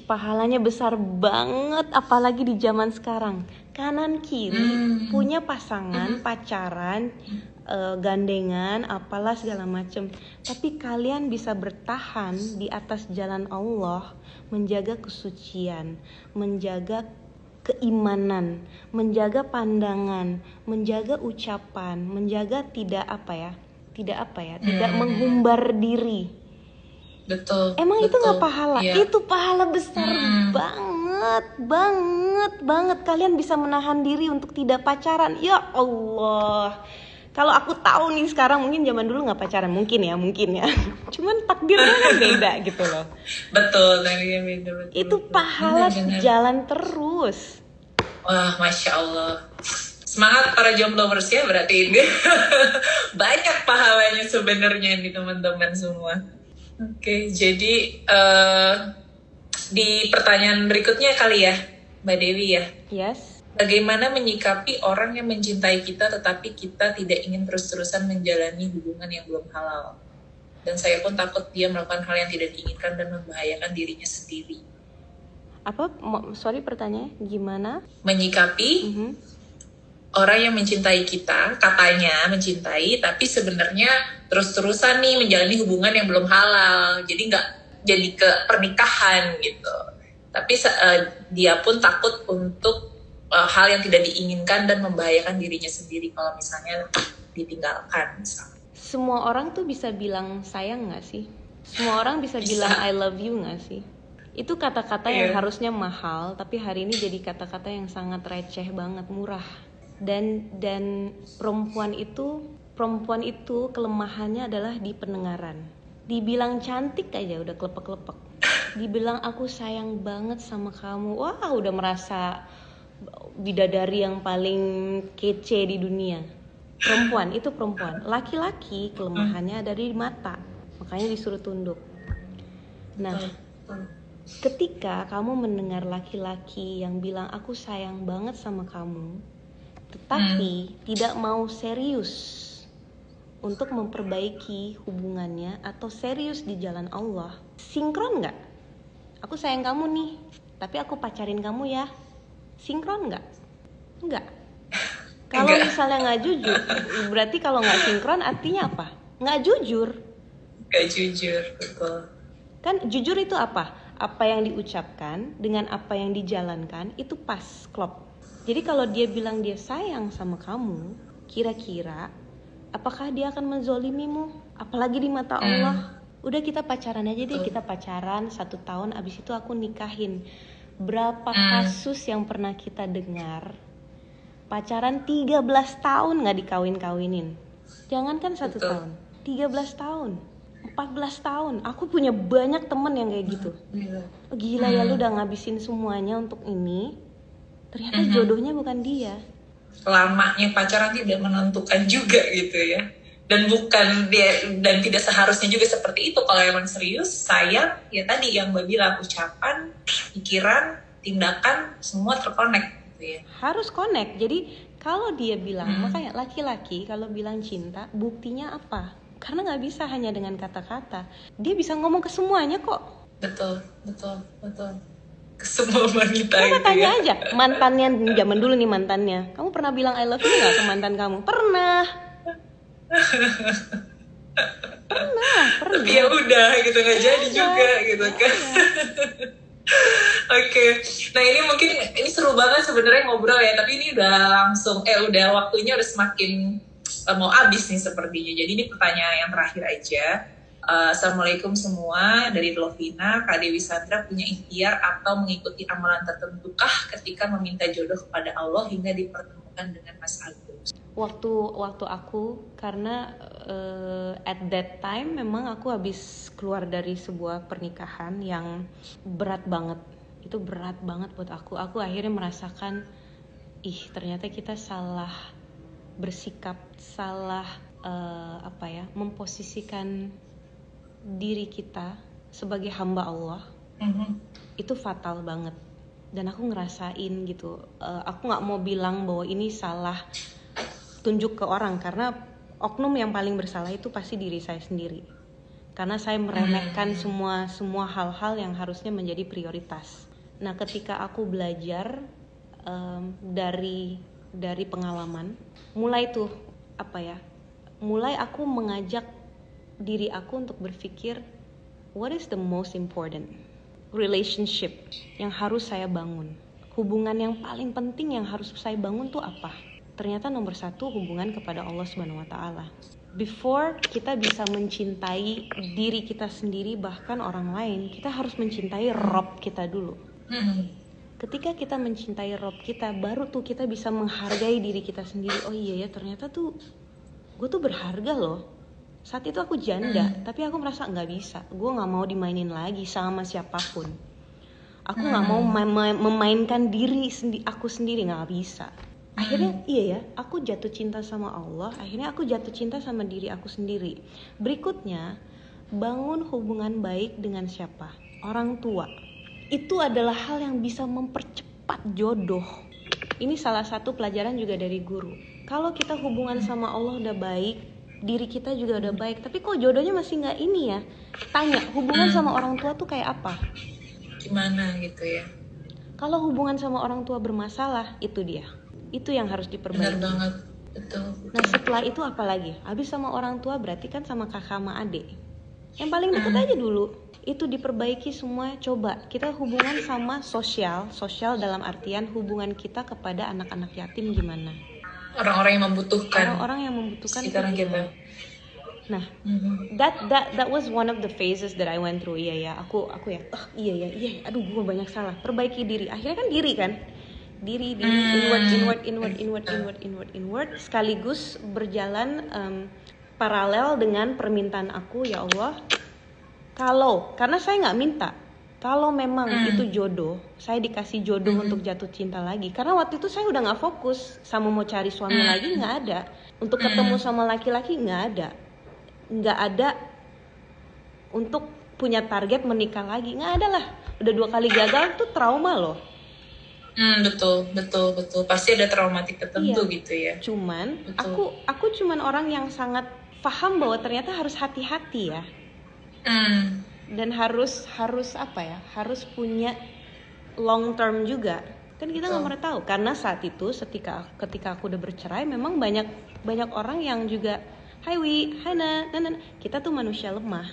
Pahalanya besar banget, apalagi di zaman sekarang. Kanan kiri punya pasangan, pacaran, gandengan, apalah segala macem. Tapi kalian bisa bertahan di atas jalan Allah, menjaga kesucian, menjaga keimanan, menjaga pandangan, menjaga ucapan, menjaga tidak menghumbar diri. Betul. Emang betul. Itu nggak pahala? Iya. Itu pahala besar banget. Kalian bisa menahan diri untuk tidak pacaran. Ya Allah. Kalau aku tahu nih sekarang, mungkin zaman dulu nggak pacaran, mungkin ya. Cuman takdirnya kan beda gitu loh. Betul, takdirnya beda. Betul. Itu pahala jalan terus. Wah, Masya Allah. Semangat para jomblovers ya berarti ini. Banyak pahalanya sebenarnya nih teman-teman semua. Oke, jadi di pertanyaan berikutnya kali ya, Mbak Dewi ya. Yes. Bagaimana menyikapi orang yang mencintai kita tetapi kita tidak ingin terus-terusan menjalani hubungan yang belum halal? Dan saya pun takut dia melakukan hal yang tidak diinginkan dan membahayakan dirinya sendiri. Sorry pertanyaannya, gimana? Menyikapi orang yang mencintai kita, katanya mencintai, tapi sebenarnya terus-terusan nih menjalani hubungan yang belum halal, jadi nggak jadi ke pernikahan gitu. Tapi dia pun takut untuk hal yang tidak diinginkan dan membahayakan dirinya sendiri kalau misalnya ditinggalkan misalnya. Semua orang tuh bisa bilang sayang nggak sih? Semua orang bisa bilang I love you nggak sih? Itu kata-kata yang harusnya mahal, tapi hari ini jadi kata-kata yang sangat receh banget, murah. Dan perempuan itu kelemahannya adalah di pendengaran. Dibilang cantik aja udah klepek-klepek. Dibilang aku sayang banget sama kamu, wah udah merasa bidadari yang paling kece di dunia. Perempuan itu perempuan. Laki-laki kelemahannya ada di mata, makanya disuruh tunduk. Nah, ketika kamu mendengar laki-laki yang bilang aku sayang banget sama kamu, tetapi tidak mau serius untuk memperbaiki hubungannya atau serius di jalan Allah, sinkron nggak? Aku sayang kamu nih, tapi aku pacarin kamu ya. Sinkron nggak? Nggak. Kalau misalnya nggak jujur, berarti kalau nggak sinkron artinya apa? Nggak jujur. Nggak jujur, betul. Kan jujur itu apa? Apa yang diucapkan dengan apa yang dijalankan itu pas, klop. Jadi kalau dia bilang dia sayang sama kamu, kira-kira apakah dia akan menzolimimu? Apalagi di mata Allah. Udah kita pacaran aja deh, kita pacaran 1 tahun, abis itu aku nikahin. Berapa kasus yang pernah kita dengar, pacaran 13 tahun gak dikawin-kawinin. Jangankan 1 tahun, 13 tahun, 14 tahun. Aku punya banyak temen yang kayak gitu. Gila ya, lu udah ngabisin semuanya untuk ini, ternyata jodohnya bukan dia. Lamanya pacaran tidak menentukan juga gitu ya. Dan bukan dia, dan tidak seharusnya juga seperti itu. Kalau emang serius, sayang, ya tadi yang Mbak bilang, ucapan, pikiran, tindakan, semua terkonek gitu ya. Harus connect. Jadi kalau dia bilang, makanya laki-laki kalau bilang cinta, buktinya apa? Karena nggak bisa hanya dengan kata-kata. Dia bisa ngomong ke semuanya kok. Betul. Ke semua wanita Coba gitu tanya ya. aja mantannya zaman dulu nih, mantannya. Kamu pernah bilang I love you nggak ke mantan kamu? Pernah. Tapi ya udah gitu, nggak jadi juga gitu kan. Oke. Nah ini mungkin ini seru banget sebenarnya ngobrol ya, tapi ini udah langsung udah waktunya udah semakin mau habis nih sepertinya. Jadi ini pertanyaan yang terakhir aja. Assalamualaikum semua, dari Lovina. Kak Dewi Sandra punya ikhtiar atau mengikuti amalan tertentukah ketika meminta jodoh kepada Allah hingga dipertemukan dengan Mas Agus? Waktu aku, karena at that time memang aku habis keluar dari sebuah pernikahan yang berat banget. Itu berat banget buat aku. Aku akhirnya merasakan, ternyata kita salah bersikap, salah memposisikan diri kita sebagai hamba Allah. Itu fatal banget. Dan aku ngerasain gitu. Aku nggak mau bilang bahwa ini salah tunjuk ke orang, karena oknum yang paling bersalah itu pasti diri saya sendiri. Karena saya meremehkan semua hal-hal yang harusnya menjadi prioritas. Nah, ketika aku belajar dari pengalaman, mulai aku mengajak diri aku untuk berpikir, what is the most important relationship yang harus saya bangun? Hubungan yang paling penting yang harus saya bangun tuh apa? Ternyata nomor 1 hubungan kepada Allah Subhanahu wa Ta'ala. Before kita bisa mencintai diri kita sendiri, bahkan orang lain, kita harus mencintai Rob kita dulu. Ketika kita mencintai Rob kita, baru tuh kita bisa menghargai diri kita sendiri. Oh iya ya, ternyata tuh gue tuh berharga loh. Saat itu aku janda, tapi aku merasa nggak bisa. Gue nggak mau dimainin lagi sama siapapun. Aku nggak mau memainkan diri aku sendiri, nggak bisa. Akhirnya aku jatuh cinta sama Allah. Akhirnya aku jatuh cinta sama diri aku sendiri. Berikutnya, bangun hubungan baik dengan siapa? Orang tua. Itu adalah hal yang bisa mempercepat jodoh. Ini salah satu pelajaran juga dari guru. Kalau kita hubungan sama Allah udah baik, diri kita juga udah baik, tapi kok jodohnya masih nggak ini ya? Tanya, hubungan sama orang tua tuh kayak apa? Gimana gitu ya? Kalau hubungan sama orang tua bermasalah, itu dia. Itu yang harus diperbaiki. Benar banget, betul. Nah setelah itu apa lagi? Habis sama orang tua berarti kan sama kakak sama adik. Yang paling deket aja dulu. Itu diperbaiki semua. Coba kita hubungan sama sosial dalam artian hubungan kita kepada anak-anak yatim gimana? Orang-orang yang membutuhkan. Orang-orang yang membutuhkan sekitar itu kita. Nah, that was one of the phases that I went through. Iya, aku ya. Aduh, gue banyak salah. Perbaiki diri. Akhirnya kan diri kan. Diri inward sekaligus berjalan paralel dengan permintaan aku, ya Allah. Karena saya nggak minta, kalau memang itu jodoh, saya dikasih jodoh untuk jatuh cinta lagi. Karena waktu itu saya udah nggak fokus sama mau cari suami lagi, nggak ada. Untuk ketemu sama laki-laki nggak ada. Untuk punya target menikah lagi nggak ada lah. Udah 2 kali gagal tuh trauma loh. Betul. Pasti ada traumatik tertentu gitu ya. Cuman aku cuman orang yang sangat paham bahwa ternyata harus hati-hati ya. Dan harus apa ya? Harus punya long term juga. Kan kita nggak pernah tahu. Karena saat itu ketika aku udah bercerai, memang banyak orang yang juga, Hai Wi, hai Nana. Kita tuh manusia lemah.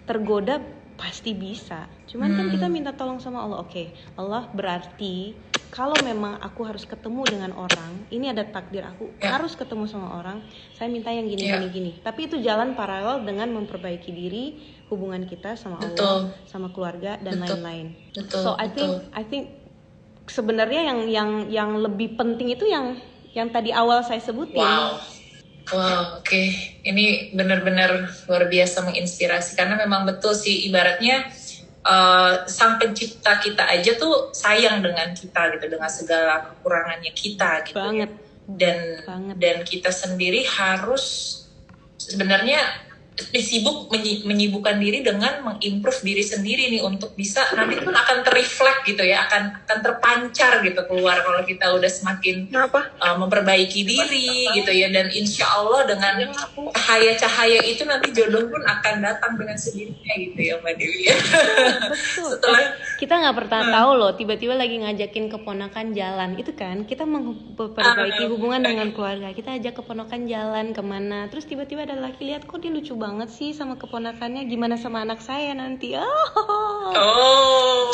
Tergoda pasti bisa. Cuman kan kita minta tolong sama Allah. Oke, Allah berarti kalau memang aku harus ketemu dengan orang, ini ada takdir aku harus ketemu sama orang, saya minta yang gini. Tapi itu jalan paralel dengan memperbaiki diri, hubungan kita sama Allah, sama keluarga dan lain-lain. So I think sebenarnya yang lebih penting itu yang tadi awal saya sebutin. Wow, oke. Ini benar-benar luar biasa menginspirasi karena memang betul sih, ibaratnya sang pencipta kita aja tuh sayang dengan kita gitu, dengan segala kekurangannya kita gitu. Banget. Dan kita sendiri harus sebenarnya menyibukkan diri dengan mengimprove diri sendiri nih untuk bisa nanti pun akan terreflect gitu ya, akan terpancar gitu keluar kalau kita udah semakin memperbaiki diri gitu ya, dan insya Allah dengan cahaya itu nanti jodoh pun akan datang dengan sendirinya gitu ya Mbak Dewi ya. Betul. Kita nggak pernah tahu loh, tiba-tiba lagi ngajakin keponakan jalan itu kan, kita memperbaiki hubungan dengan keluarga, kita ajak keponakan jalan kemana, terus tiba-tiba ada laki lihat kok dia lucu banget sih sama keponakannya, gimana sama anak saya nanti.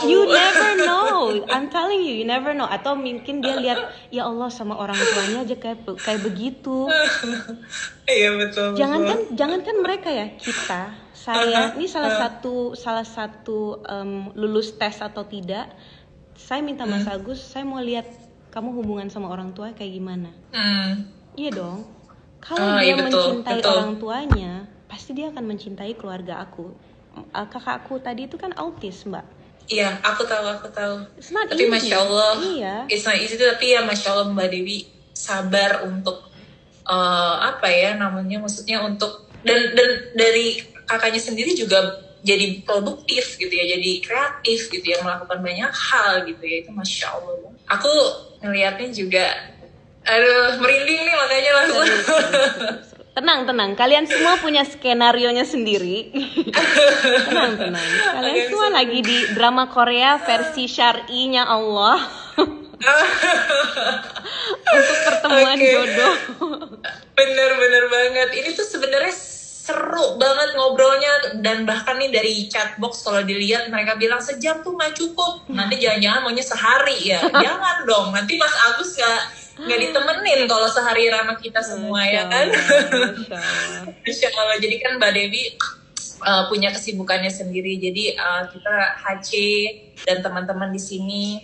You never know, I'm telling you, you never know. Atau mungkin dia lihat, ya Allah sama orang tuanya aja kayak begitu. Iya betul. Jangankan mereka ya, saya ini salah satu lulus tes atau tidak, saya minta Mas Agus, saya mau lihat kamu hubungan sama orang tua kayak gimana. Iya dong. Kalau dia mencintai orang tuanya, pasti dia akan mencintai keluarga aku. Kakakku tadi itu kan autis, Mbak. Iya, aku tahu. Tapi easy. Masya Allah, it's not easy, tapi ya Masya Allah Mbak Dewi sabar untuk maksudnya untuk dan dari kakaknya sendiri juga jadi produktif gitu ya, jadi kreatif gitu ya, melakukan banyak hal gitu ya, itu Masya Allah. Aku ngeliatnya juga, merinding nih makanya langsung. Tenang, kalian semua punya skenarionya sendiri. Tenang. Kalian semua lagi di drama Korea versi syar'inya Allah. Untuk pertemuan jodoh. Bener banget. Ini tuh sebenarnya seru banget ngobrolnya, dan bahkan nih dari chatbox kalau dilihat mereka bilang sejam tuh nggak cukup. Nanti jangan-jangan maunya sehari ya. Jangan dong. Nanti Mas Agus nggak ditemenin kalau sehari sama kita semua ya kan. Masya Allah. Jadi kan Mbak Dewi punya kesibukannya sendiri. Jadi kita HC dan teman-teman di sini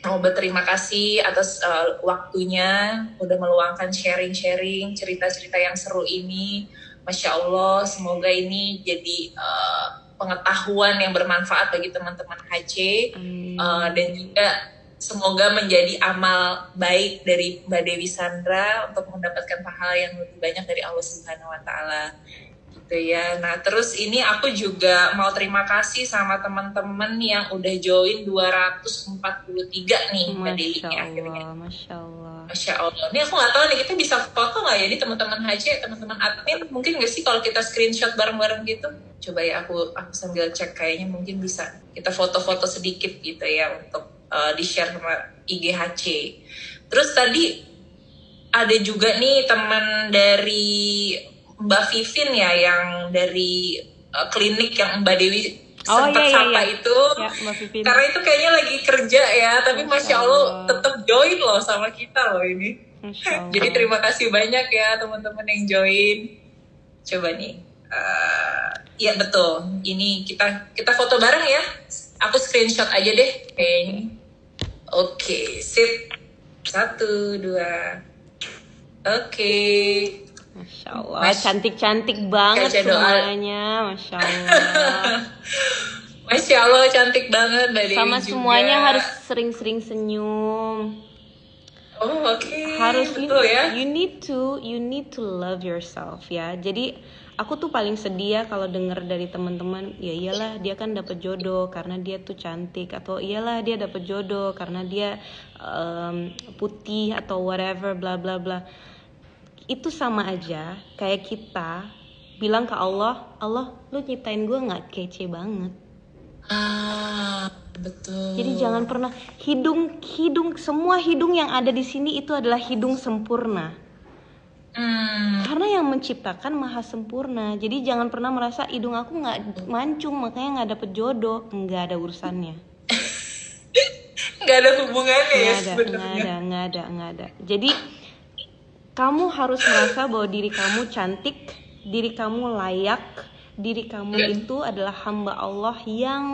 mau berterima kasih atas waktunya udah meluangkan sharing cerita-cerita yang seru ini. Masya Allah, semoga ini jadi pengetahuan yang bermanfaat bagi teman-teman HC, dan juga semoga menjadi amal baik dari Mbak Dewi Sandra untuk mendapatkan pahala yang lebih banyak dari Allah Subhanahu Wa Taala. Gitu ya. Nah terus ini aku juga mau terima kasih sama teman-teman yang udah join 243 nih Mbak Dewi akhirnya. Masya Allah. Ini aku nggak tahu nih, kita bisa foto nggak ya ini teman-teman HC, teman-teman admin, mungkin nggak sih kalau kita screenshot bareng-bareng gitu? Coba ya aku sambil cek, kayaknya mungkin bisa kita foto-foto sedikit gitu ya untuk di-share sama IGHC. Terus tadi ada juga nih teman dari Mbak Vivin ya, yang dari klinik yang Mbak Dewi Oh, sempat iya, sapa iya. itu. Ya, Mbak Pipin. Karena itu kayaknya lagi kerja ya, tapi Masya Allah tetap join loh sama kita loh ini. Masya Allah. Jadi terima kasih banyak ya teman-teman yang join. Coba nih, iya betul. Ini kita foto bareng ya. Aku screenshot aja deh kayaknya. Oke, sip. 1, 2. Oke. Masya Allah, cantik-cantik banget Kaca doa. semuanya, Masya Allah. Masya Allah cantik banget Mbak Dewi Sama juga. semuanya harus sering-sering senyum. Oh oke. Harus betul ya. you need to love yourself ya. Jadi aku tuh paling sedih ya kalau denger dari teman-teman, ya iyalah dia kan dapet jodoh karena dia tuh cantik, atau iyalah dia dapet jodoh karena dia putih atau whatever bla bla bla. Itu sama aja kayak kita bilang ke Allah, Allah lu nyiptain gue nggak kece banget. Betul. Jadi jangan pernah hidung semua hidung yang ada di sini itu adalah hidung sempurna. Karena yang menciptakan maha sempurna. Jadi jangan pernah merasa hidung aku nggak mancung makanya nggak dapet jodoh. Nggak ada urusannya. Nggak ada hubungannya ya sebenarnya. Nggak ada. Jadi kamu harus merasa bahwa diri kamu cantik, diri kamu layak, diri kamu itu adalah hamba Allah yang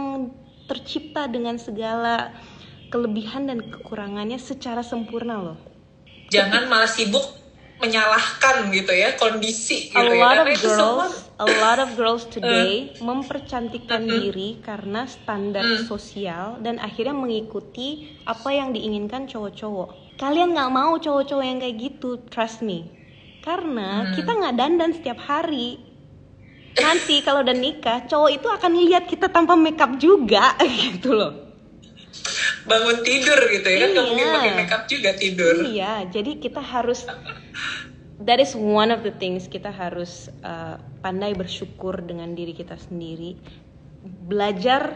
tercipta dengan segala kelebihan dan kekurangannya secara sempurna loh. Jangan malah sibuk menyalahkan gitu ya kondisi gitu A ya. lot of girls today mempercantikkan diri karena standar sosial dan akhirnya mengikuti apa yang diinginkan cowok-cowok. Kalian nggak mau cowok-cowok yang kayak gitu, trust me. Karena kita nggak dandan setiap hari. Nanti kalau udah nikah, cowok itu akan lihat kita tanpa makeup juga gitu loh. Bangun tidur gitu ya, kan nggak mungkin Iya. pakai makeup juga tidur. Iya, jadi kita harus, that is one of the things, kita harus pandai bersyukur dengan diri kita sendiri. Belajar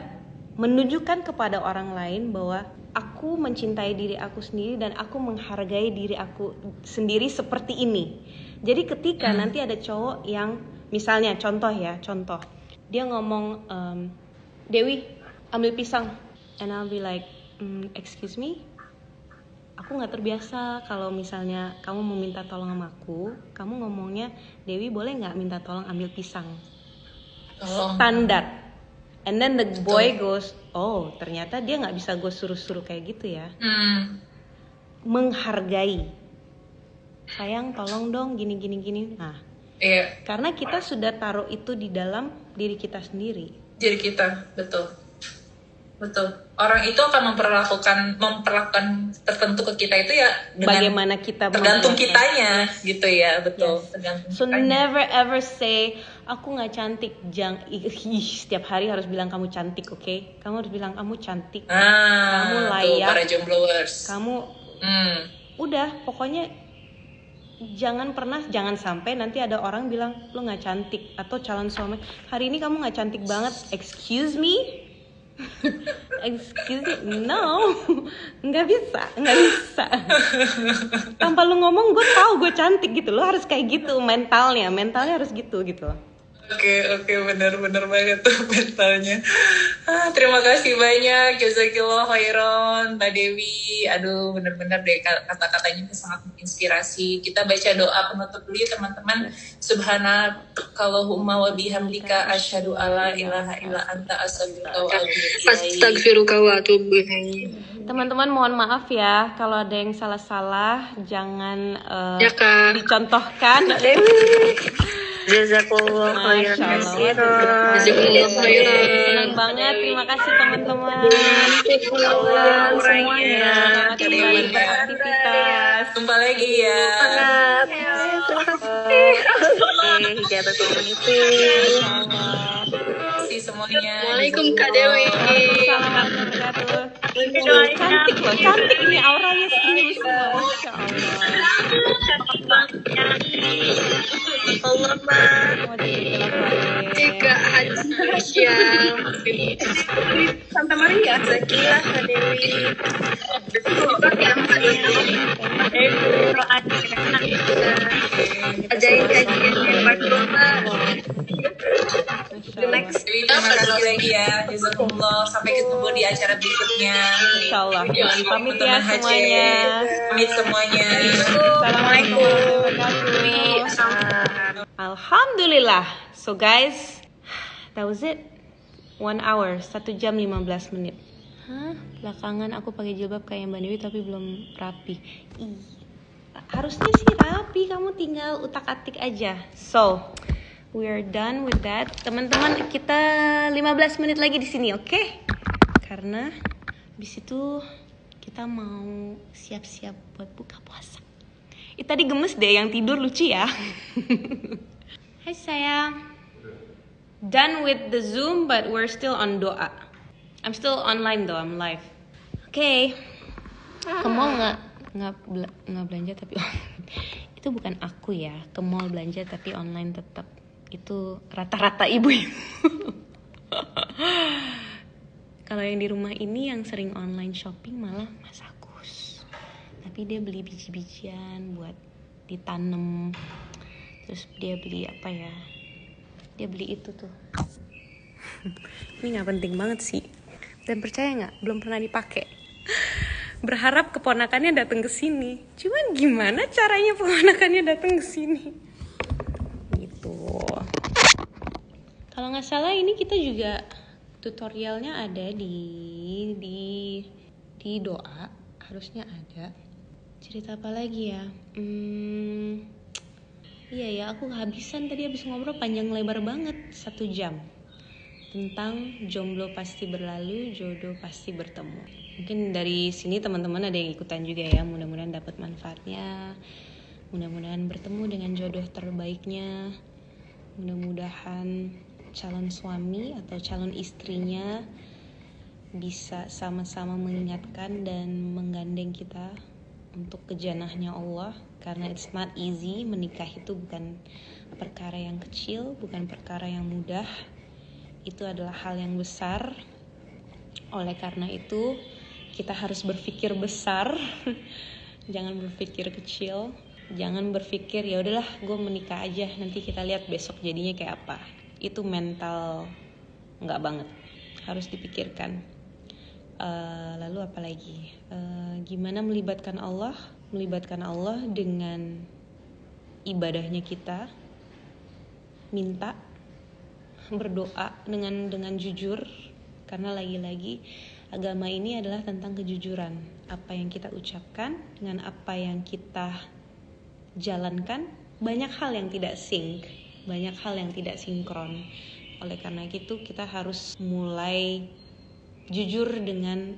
menunjukkan kepada orang lain bahwa aku mencintai diri aku sendiri dan aku menghargai diri aku sendiri seperti ini. Jadi ketika nanti ada cowok yang misalnya contoh dia ngomong, Dewi ambil pisang, and I'll be like, excuse me, aku nggak terbiasa kalau misalnya kamu mau minta tolong sama aku, kamu ngomongnya Dewi boleh nggak minta tolong ambil pisang. Standar. And then the boy goes, oh ternyata dia nggak bisa gue suruh-suruh kayak gitu ya. Menghargai, sayang tolong dong gini. Nah, Iya. karena kita sudah taruh itu di dalam diri kita sendiri. Diri kita, betul. Orang itu akan memperlakukan tertentu ke kita itu ya dengan Bagaimana kita tergantung memperlakukan. kitanya gitu ya, betul. Yes. Tergantung So kitanya. never ever say aku nggak cantik. Setiap hari harus bilang kamu cantik, oke? Kamu harus bilang kamu cantik. Kamu Tuh, layak. para jombloers. Kamu udah pokoknya jangan sampai nanti ada orang bilang lu nggak cantik, atau calon suami hari ini kamu nggak cantik banget. Excuse me. No, nggak bisa. Tanpa lu ngomong gue tahu gue cantik gitu. Lo harus kayak gitu mentalnya harus gitu. Oke, benar banget tuh mentalnya. Terima kasih banyak, jazakillah khairan, Mbak Dewi. Aduh, benar-benar deh kata-katanya itu sangat menginspirasi. Kita baca doa penutup dulu teman-teman. Subhanakallahumma wa bihamdika asyhadu alla ilaha illa anta astaghfiruka wa atubu ilaik. Astagfiruka wa atubu ilaik. Teman-teman mohon maaf ya kalau ada yang salah-salah, jangan Ya Kak. dicontohkan. Jazakallah khairan Masya Allah. katsiran. Jazakallah khairan. Senang banget, terima kasih teman-teman. Jazakallah Semuanya, selamat Terima kembali kasih. beraktivitas. Jumpa lagi ya. Terima kasih. Hijabat community. Terima kasih semuanya. Assalamualaikum Kak Dewi. Waalaikumsalam warahmatullahi wabarakatuh. Cantik loh, cantik nih auranya senyum semua. Masya Allah. Allah Ma. Jika haji spesial Santa Maria Zakilah Kak Dewi. Ajaib kajian yang berlomba. sekali lagi ya. Jazakumullah. Sampai ketemu di acara berikutnya. Insyaallah. Pamit ya Teman-teman HC. semuanya. Pamit semuanya. Assalamualaikum warahmatullahi wabarakatuh. Alhamdulillah. So guys, that was it. 1 hour, 1 jam 15 menit. Belakangan aku pakai jilbab kayak Mbak Dewi tapi belum rapi. Harusnya sih rapi, kamu tinggal utak-atik aja. So, we are done with that. Teman-teman, kita 15 menit lagi di sini, oke? Karena habis itu kita mau siap-siap buat buka puasa. Tadi gemes deh, yang tidur lucu ya. Hai sayang. Done with the Zoom, but we're still on doa. I'm still online though, I'm live. Oke. Ke mall nggak belanja tapi itu bukan aku ya. Ke mall belanja tapi online tetap. Itu rata-rata ibu-ibu. Kalau yang di rumah ini yang sering online shopping malah Mas Agus. Tapi dia beli biji-bijian buat ditanam. Terus dia beli apa ya? Dia beli itu tuh. Ini nggak penting banget sih. Dan percaya nggak, belum pernah dipakai. Berharap keponakannya datang ke sini. Cuman gimana caranya keponakannya datang ke sini? Gitu. Kalau nggak salah ini kita juga tutorialnya ada di doa. Harusnya ada. Cerita apa lagi ya? Iya ya, aku kehabisan tadi habis ngobrol panjang lebar banget 1 jam tentang jomblo pasti berlalu, jodoh pasti bertemu. Mungkin dari sini teman-teman ada yang ikutan juga ya, mudah-mudahan dapat manfaatnya, mudah-mudahan bertemu dengan jodoh terbaiknya, mudah-mudahan calon suami atau calon istrinya bisa sama-sama mengingatkan dan menggandeng kita untuk ke jannahnya Allah. Karena it's not easy, menikah itu bukan perkara yang kecil, bukan perkara yang mudah. Itu adalah hal yang besar. Oleh karena itu, kita harus berpikir besar. Jangan berpikir kecil. Jangan berpikir ya udahlah, gue menikah aja, nanti kita lihat besok jadinya kayak apa. Itu mental nggak banget. Harus dipikirkan. Lalu apa lagi? Gimana melibatkan Allah? Melibatkan Allah dengan ibadahnya kita, minta, berdoa dengan jujur, karena lagi-lagi agama ini adalah tentang kejujuran. Apa yang kita ucapkan dengan apa yang kita jalankan, banyak hal yang tidak sync, banyak hal yang tidak sinkron. Oleh karena itu kita harus mulai jujur dengan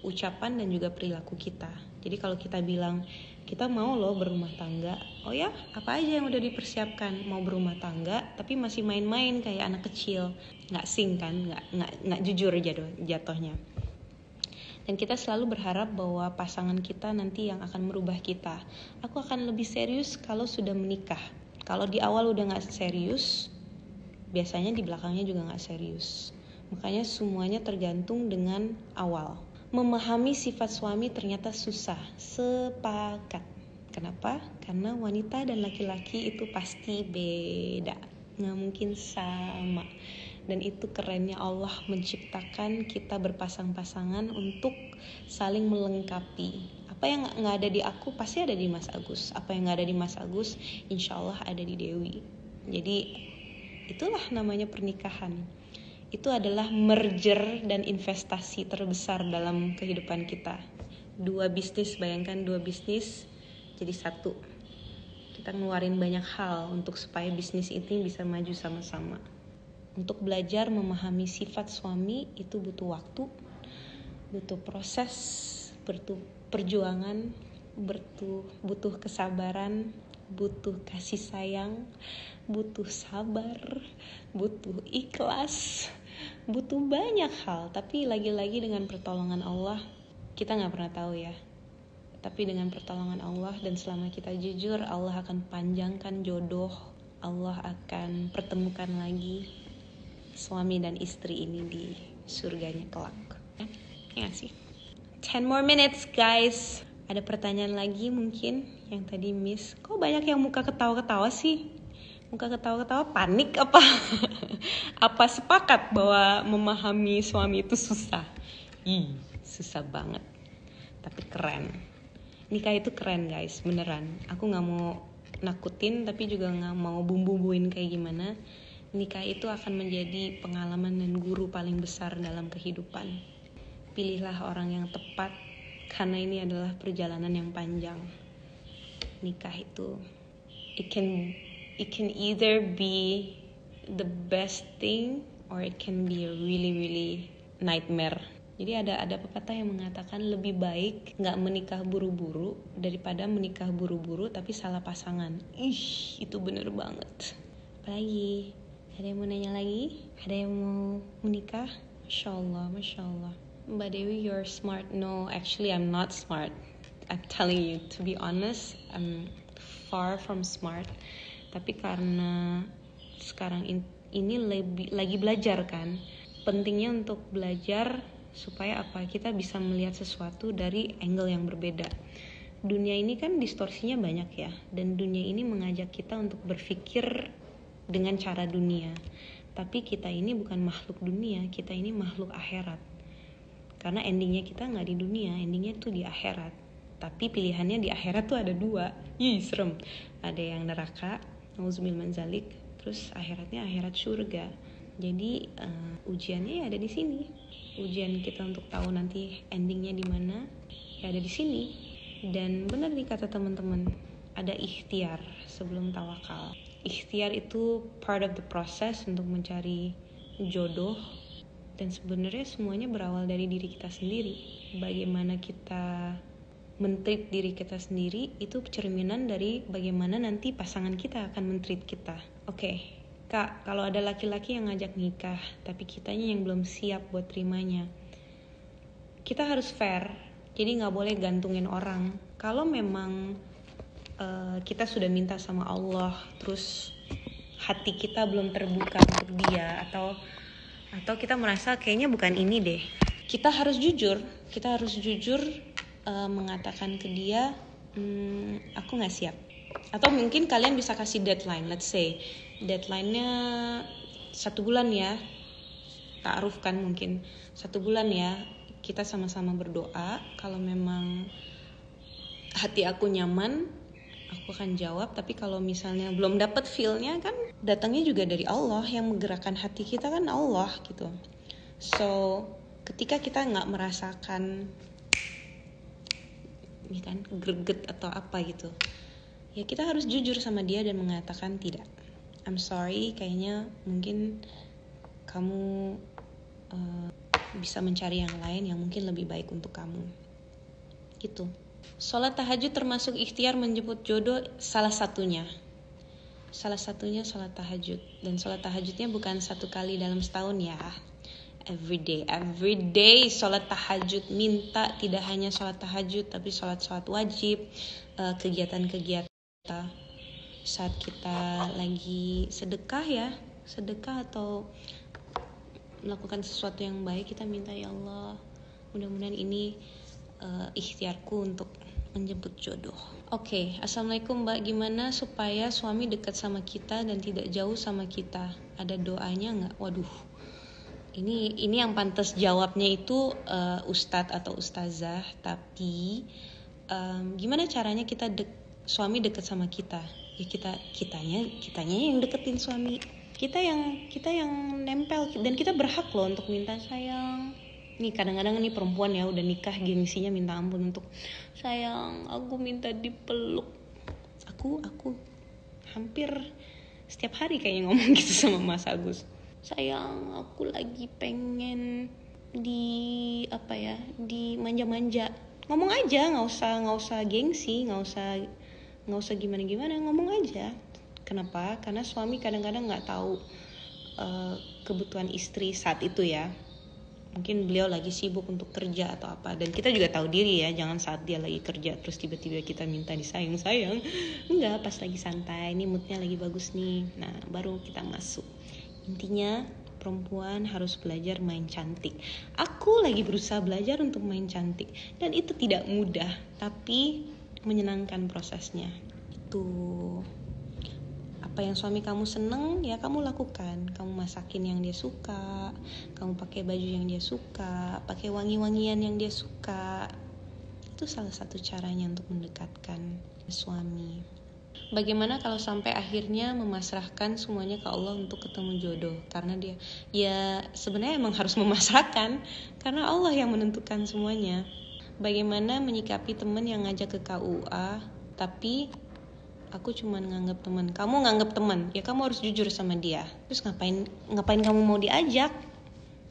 ucapan dan juga perilaku kita. Jadi kalau kita bilang kita mau loh berumah tangga, oh ya apa aja yang udah dipersiapkan? Mau berumah tangga tapi masih main-main kayak anak kecil, nggak sync kan, nggak jujur jatuhnya. Dan kita selalu berharap bahwa pasangan kita nanti yang akan merubah kita. Aku akan lebih serius kalau sudah menikah. Kalau di awal udah nggak serius, biasanya di belakangnya juga nggak serius. Makanya semuanya tergantung dengan awal. Memahami sifat suami ternyata susah. Sepakat. Kenapa? Karena wanita dan laki-laki itu pasti beda. Nggak mungkin sama. Dan itu kerennya Allah menciptakan kita berpasang-pasangan untuk saling melengkapi. Apa yang nggak ada di aku pasti ada di Mas Agus. Apa yang nggak ada di Mas Agus, insya Allah ada di Dewi. Jadi itulah namanya pernikahan. Itu adalah merger dan investasi terbesar dalam kehidupan kita. 2 bisnis, bayangkan 2 bisnis jadi 1. Kita ngeluarin banyak hal untuk supaya bisnis ini bisa maju sama-sama. Untuk belajar memahami sifat suami itu butuh waktu, butuh proses, butuh perjuangan, butuh kesabaran, butuh kasih sayang, butuh sabar, butuh ikhlas, butuh banyak hal. Tapi lagi-lagi dengan pertolongan Allah, kita gak pernah tahu ya. Tapi dengan pertolongan Allah dan selama kita jujur, Allah akan panjangkan jodoh, Allah akan pertemukan lagi suami dan istri ini di surganya kelak. Ya gak sih? 10 more minutes guys. Ada pertanyaan lagi mungkin yang tadi miss. Kok banyak yang muka ketawa-ketawa sih? Muka ketawa-ketawa, panik apa? Apa sepakat bahwa memahami suami itu susah? Susah banget. Tapi keren. Nikah itu keren guys, beneran. Aku gak mau nakutin tapi juga gak mau bumbu-bumbuin kayak gimana. Nikah itu akan menjadi pengalaman dan guru paling besar dalam kehidupan. Pilihlah orang yang tepat, karena ini adalah perjalanan yang panjang. Nikah itu, it can either be the best thing or it can be a really nightmare. Jadi ada pepatah yang mengatakan lebih baik nggak menikah buru-buru daripada menikah buru-buru tapi salah pasangan. Itu bener banget. Apalagi? Ada yang mau nanya lagi? Ada yang mau menikah? Masya Allah. Mbak Dewi, you're smart. No, actually I'm not smart. I'm telling you, to be honest, I'm far from smart. Tapi karena sekarang ini lagi belajar kan, pentingnya untuk belajar supaya apa, kita bisa melihat sesuatu dari angle yang berbeda. Dunia ini kan distorsinya banyak ya, dan dunia ini mengajak kita untuk berpikir dengan cara dunia. Tapi kita ini bukan makhluk dunia, kita ini makhluk akhirat. Karena endingnya kita nggak di dunia, endingnya tuh di akhirat. Tapi pilihannya di akhirat tuh ada 2. Serem. Ada yang neraka, nauzubillah min zalik, terus akhiratnya akhirat surga. Jadi ujiannya ya ada di sini. Ujian kita untuk tahu nanti endingnya di mana ya ada di sini. Dan benar nih kata teman-teman, ada ikhtiar sebelum tawakal. Ikhtiar itu part of the process untuk mencari jodoh. Dan sebenarnya semuanya berawal dari diri kita sendiri. Bagaimana kita men-treat diri kita sendiri itu cerminan dari bagaimana nanti pasangan kita akan men-treat kita. Oke. Kak, kalau ada laki-laki yang ngajak nikah, tapi kitanya yang belum siap buat terimanya, kita harus fair. Jadi gak boleh gantungin orang. Kalau memang kita sudah minta sama Allah, terus hati kita belum terbuka untuk dia, atau kita merasa kayaknya bukan ini deh, kita harus jujur. Mengatakan ke dia, aku gak siap. Atau mungkin kalian bisa kasih deadline. Let's say deadline-nya 1 bulan ya, ta'aruf kan, mungkin 1 bulan ya, kita sama-sama berdoa. Kalau memang hati aku nyaman, aku akan jawab. Tapi kalau misalnya belum dapat feel-nya, kan datangnya juga dari Allah. Yang menggerakkan hati kita kan Allah gitu. So ketika kita gak merasakan ini kan greget atau apa gitu, ya kita harus jujur sama dia dan mengatakan tidak, I'm sorry, kayaknya mungkin kamu bisa mencari yang lain yang mungkin lebih baik untuk kamu gitu. Sholat tahajud termasuk ikhtiar menjemput jodoh, salah satunya sholat tahajud. Dan sholat tahajudnya bukan 1 kali dalam setahun ya, every day sholat tahajud. Minta tidak hanya sholat tahajud, tapi sholat wajib, kegiatan-kegiatan saat kita lagi sedekah atau melakukan sesuatu yang baik, kita minta, ya Allah, mudah-mudahan ini ikhtiarku untuk menjemput jodoh. Oke, assalamualaikum Mbak, gimana supaya suami dekat sama kita dan tidak jauh sama kita? Ada doanya nggak? Waduh, ini yang pantas jawabnya itu ustadz atau ustazah. Tapi gimana caranya kita suami dekat sama kita? Ya kitanya yang deketin suami. Kita yang nempel, dan kita berhak loh untuk minta sayang. Nih kadang-kadang nih perempuan ya udah nikah gengsinya minta ampun untuk sayang, aku minta dipeluk. Aku hampir setiap hari kayaknya ngomong gitu sama Mas Agus. Sayang, aku lagi pengen di manja-manja. Ngomong aja, nggak usah gengsi, nggak usah gimana, ngomong aja. Kenapa? Karena suami kadang-kadang nggak tahu kebutuhan istri saat itu ya. Mungkin beliau lagi sibuk untuk kerja atau apa, dan kita juga tahu diri ya, jangan saat dia lagi kerja terus tiba-tiba kita minta disayang. Enggak, pas lagi santai, ini moodnya lagi bagus nih, nah baru kita masuk. Intinya perempuan harus belajar main cantik. Aku lagi berusaha belajar untuk main cantik, dan itu tidak mudah, tapi menyenangkan prosesnya. Itu Apa yang suami kamu seneng ya kamu lakukan. Kamu masakin yang dia suka, kamu pakai baju yang dia suka, pakai wangi-wangian yang dia suka. Itu salah satu caranya untuk mendekatkan suami. Bagaimana kalau sampai akhirnya memasrahkan semuanya ke Allah untuk ketemu jodoh? Karena dia ya sebenarnya emang harus memasrahkan, karena Allah yang menentukan semuanya. Bagaimana menyikapi teman yang ngajak ke KUA tapi aku cuma nganggap teman? Kamu nganggap teman, ya kamu harus jujur sama dia. Terus ngapain kamu mau diajak?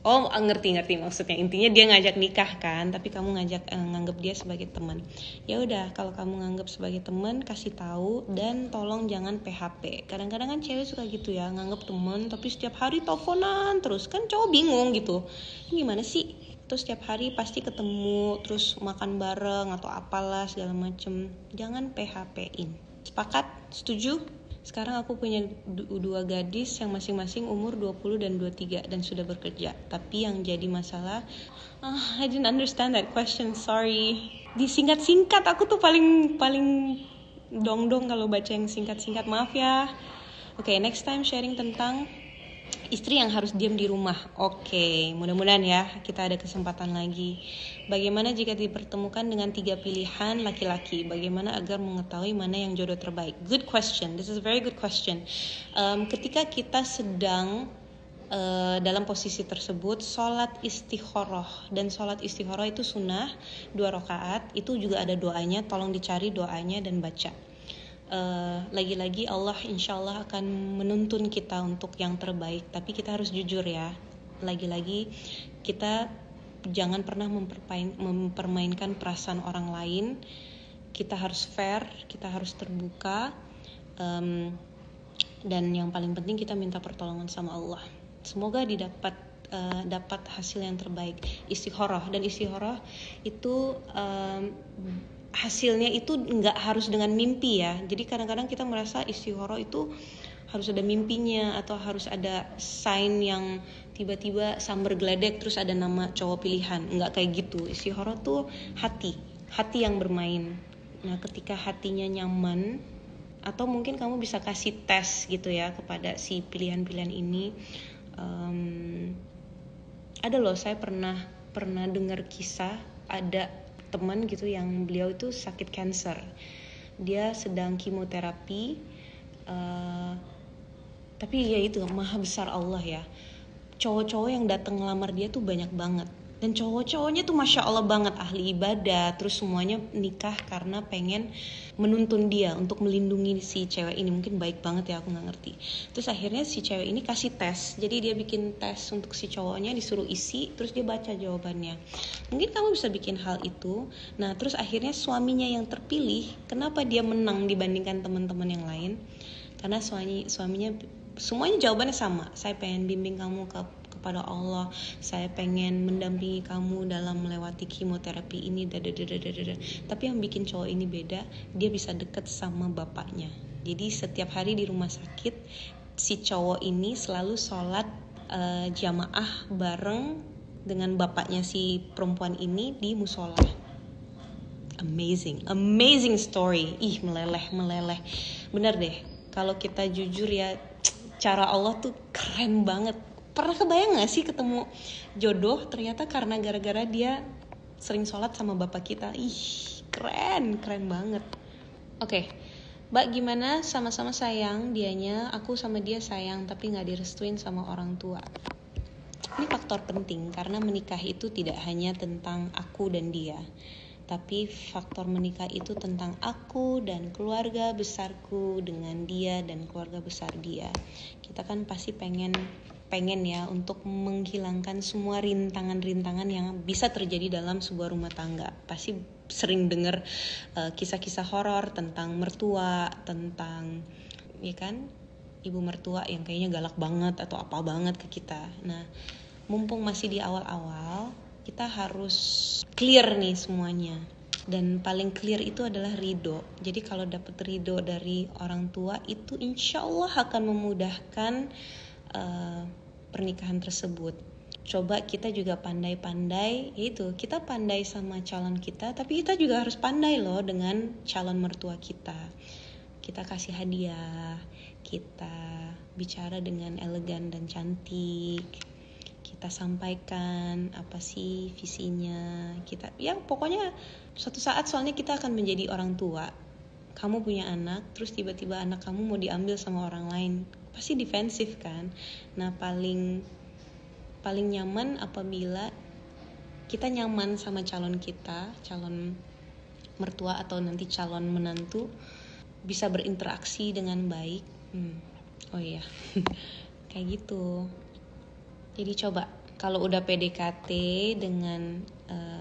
Oh, ngerti maksudnya. Intinya dia ngajak nikah kan, tapi kamu nganggap dia sebagai teman. Ya udah, kalau kamu nganggap sebagai teman, kasih tahu dan tolong jangan PHP. Kadang-kadang kan cewek suka gitu ya, nganggap teman tapi setiap hari teleponan terus, kan cowok bingung gitu. Ini gimana sih? Terus setiap hari pasti ketemu, terus makan bareng atau apalah segala macem. Jangan PHP-in. Sepakat? Setuju? Sekarang aku punya dua gadis yang masing-masing umur 20 dan 23 dan sudah bekerja. Tapi yang jadi masalah, I didn't understand that question, sorry. Disingkat-singkat, aku tuh paling dong kalau baca yang singkat-singkat, maaf ya. Oke, next time sharing tentang istri yang harus diam di rumah. Oke, mudah-mudahan ya kita ada kesempatan lagi. Bagaimana jika dipertemukan dengan 3 pilihan laki-laki? Bagaimana agar mengetahui mana yang jodoh terbaik? Good question. This is a very good question. Ketika kita sedang dalam posisi tersebut, sholat istikharah, dan sholat istikharah itu sunnah 2 rakaat. Itu juga ada doanya. Tolong dicari doanya dan baca. Lagi-lagi Allah insya Allah akan menuntun kita untuk yang terbaik, tapi kita harus jujur ya. Lagi-lagi kita jangan pernah mempermainkan perasaan orang lain. Kita harus fair, kita harus terbuka, dan yang paling penting kita minta pertolongan sama Allah. Semoga dapat hasil yang terbaik. Istikharah, dan istikharah itu hasilnya itu nggak harus dengan mimpi ya. Jadi kadang-kadang kita merasa istikharah itu harus ada mimpinya atau harus ada sign yang tiba-tiba sambar geledek terus ada nama cowok pilihan. Nggak kayak gitu. Istikharah tuh hati yang bermain. Nah, ketika hatinya nyaman, atau mungkin kamu bisa kasih tes gitu ya kepada si pilihan-pilihan ini. Ada loh, saya pernah dengar kisah ada teman gitu yang beliau itu sakit kanker. Dia sedang kemoterapi, tapi ya itu maha besar Allah ya. Cowok-cowok yang datang ngelamar dia tuh banyak banget. Dan cowok-cowoknya tuh masya Allah banget, ahli ibadah. Terus semuanya nikah karena pengen menuntun dia untuk melindungi si cewek ini. Mungkin baik banget ya, aku gak ngerti. Terus akhirnya si cewek ini kasih tes. Jadi dia bikin tes untuk si cowoknya, disuruh isi, terus dia baca jawabannya. Mungkin kamu bisa bikin hal itu. Nah terus akhirnya suaminya yang terpilih, kenapa dia menang dibandingkan teman-teman yang lain? Karena suaminya semuanya jawabannya sama. Saya pengen bimbing kamu kepada Allah, saya pengen mendampingi kamu dalam melewati kemoterapi ini, Tapi yang bikin cowok ini beda, dia bisa deket sama bapaknya. Jadi setiap hari di rumah sakit, si cowok ini selalu sholat jamaah bareng dengan bapaknya si perempuan ini di musola. Amazing story. Meleleh. Bener deh, kalau kita jujur ya, cara Allah tuh keren banget. Pernah kebayang gak sih ketemu jodoh ternyata karena gara-gara dia sering sholat sama bapak kita? Keren banget. Oke, Mbak gimana? Sama-sama sayang dianya, aku sama dia sayang tapi gak direstuin sama orang tua. Ini faktor penting karena menikah itu tidak hanya tentang aku dan dia, tapi faktor menikah itu tentang aku dan keluarga besarku dengan dia dan keluarga besar dia. Kita kan pasti pengen ya untuk menghilangkan semua rintangan-rintangan yang bisa terjadi dalam sebuah rumah tangga. Pasti sering dengar kisah-kisah horor tentang mertua, tentang ya kan, ibu mertua yang kayaknya galak banget atau apa banget ke kita. Nah, mumpung masih di awal-awal, kita harus clear nih semuanya. Dan paling clear itu adalah ridho. Jadi kalau dapat ridho dari orang tua itu insya Allah akan memudahkan pernikahan tersebut. Coba kita juga pandai-pandai, yaitu kita pandai sama calon kita, tapi kita juga harus pandai loh dengan calon mertua kita. kita kasih hadiah, kita bicara dengan elegan dan cantik, kita sampaikan apa sih visinya, kita ya pokoknya suatu saat soalnya kita akan menjadi orang tua. Kamu punya anak, terus tiba-tiba anak kamu mau diambil sama orang lain, pasti defensif kan. Nah paling nyaman apabila kita nyaman sama calon kita, calon mertua atau nanti calon menantu, bisa berinteraksi dengan baik. Oh iya, kayak gitu. Jadi coba kalau udah PDKT dengan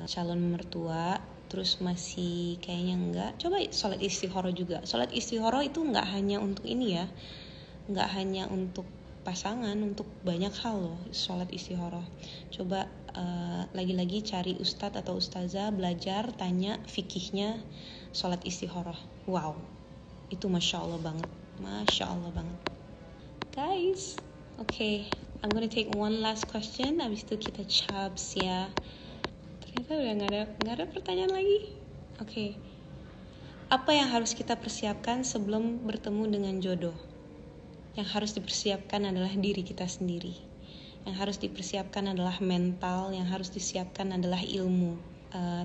calon mertua, terus masih kayaknya enggak, coba sholat istikharah juga. Sholat istikharah itu enggak hanya untuk ini ya, enggak hanya untuk pasangan, untuk banyak hal loh sholat istikharah. Coba lagi-lagi cari ustadz atau ustazah, belajar, tanya fikihnya sholat istikharah. Wow, itu masya Allah banget, guys. Okay, I'm gonna take one last question, abis itu kita cabs ya. Ternyata udah nggak ada pertanyaan lagi. Okay, apa yang harus kita persiapkan sebelum bertemu dengan jodoh? Yang harus dipersiapkan adalah diri kita sendiri. Yang harus dipersiapkan adalah mental. Yang harus disiapkan adalah ilmu.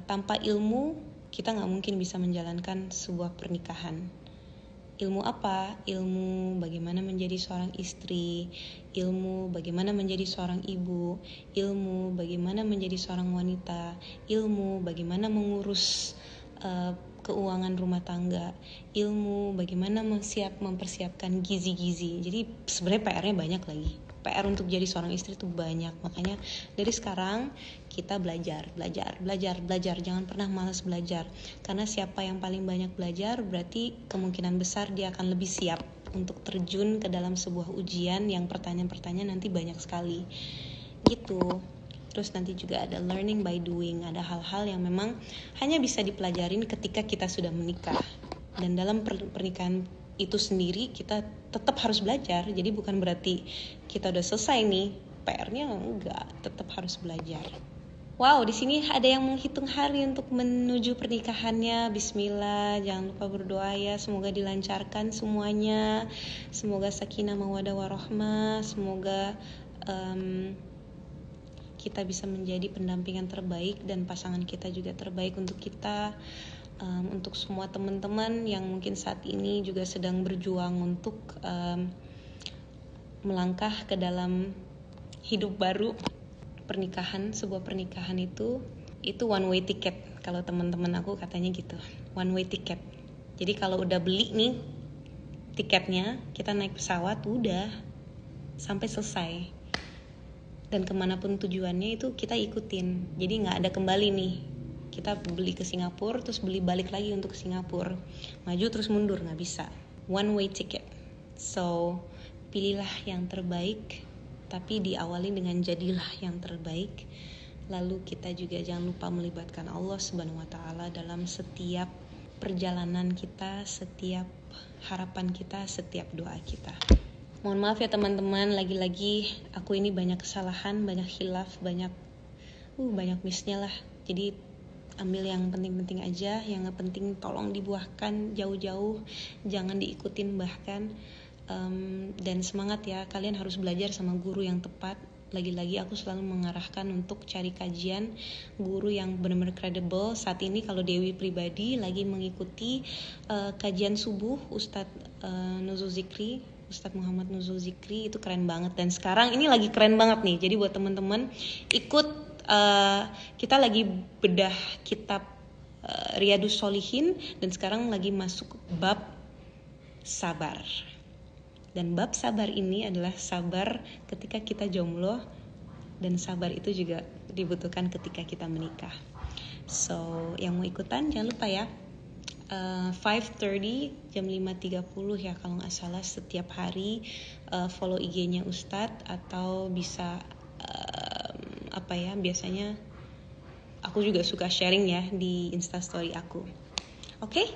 Tanpa ilmu, kita nggak mungkin bisa menjalankan sebuah pernikahan. Ilmu apa? Ilmu bagaimana menjadi seorang istri, ilmu bagaimana menjadi seorang ibu, ilmu bagaimana menjadi seorang wanita, ilmu bagaimana mengurus keuangan rumah tangga, ilmu bagaimana mempersiapkan gizi-gizi. Jadi sebenarnya PR-nya banyak lagi. PR untuk jadi seorang istri itu banyak. Makanya dari sekarang kita belajar. Jangan pernah malas belajar. Karena siapa yang paling banyak belajar berarti kemungkinan besar dia akan lebih siap untuk terjun ke dalam sebuah ujian yang pertanyaan-pertanyaan nanti banyak sekali. Gitu. Terus nanti juga ada learning by doing, ada hal-hal yang memang hanya bisa dipelajarin ketika kita sudah menikah. Dan dalam pernikahan itu sendiri kita tetap harus belajar. Jadi bukan berarti kita udah selesai nih, PR-nya enggak, tetap harus belajar. Wow, di sini ada yang menghitung hari untuk menuju pernikahannya. Bismillah, jangan lupa berdoa ya, semoga dilancarkan semuanya. Semoga sakinah mawaddah warahmah, semoga kita bisa menjadi pendampingan terbaik dan pasangan kita juga terbaik untuk kita. Untuk semua teman-teman yang mungkin saat ini juga sedang berjuang untuk melangkah ke dalam hidup baru, pernikahan, sebuah pernikahan itu one way ticket. Kalau teman-teman aku katanya gitu, one way ticket. Jadi kalau udah beli nih tiketnya, kita naik pesawat udah sampai selesai. Dan kemanapun tujuannya itu kita ikutin. Jadi gak ada kembali nih. Kita beli ke Singapura, terus beli balik lagi untuk Singapura. Maju terus mundur, gak bisa. One way ticket. So, pilihlah yang terbaik, tapi diawali dengan jadilah yang terbaik. Lalu kita juga jangan lupa melibatkan Allah Subhanahu wa Ta'ala dalam setiap perjalanan kita, setiap harapan kita, setiap doa kita. Mohon maaf ya teman-teman, lagi-lagi aku ini banyak kesalahan, banyak khilaf, banyak miss-nya lah. Jadi ambil yang penting-penting aja, yang gak penting tolong dibuahkan jauh-jauh, jangan diikutin bahkan. Dan semangat ya, kalian harus belajar sama guru yang tepat. Lagi-lagi aku selalu mengarahkan untuk cari kajian guru yang benar-benar kredibel. Saat ini kalau Dewi pribadi lagi mengikuti kajian subuh Ustadz Ustadz Muhammad Nuzul Zikri, itu keren banget. Dan sekarang ini lagi keren banget nih. Jadi buat teman-teman ikut, kita lagi bedah kitab Riyadus Sholihin dan sekarang lagi masuk bab sabar. Dan bab sabar ini adalah sabar ketika kita jomblo, dan sabar itu juga dibutuhkan ketika kita menikah. So, yang mau ikutan jangan lupa ya, 5:30 jam 5.30 ya kalau nggak salah setiap hari. Follow IG-nya Ustadz atau bisa biasanya aku juga suka sharing ya di Instastory aku. Oke?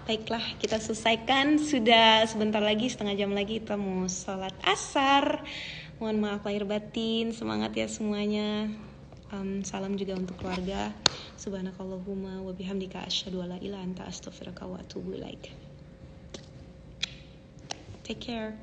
Baiklah, kita selesaikan. Sudah sebentar lagi, setengah jam lagi kita mau sholat asar. Mohon maaf lahir batin, semangat ya semuanya. Salam juga untuk keluarga. Subhanakallahumma wa bihamdika asyhadu alla ilaha illa anta astaghfiruka wa atubu ilaik. Take care.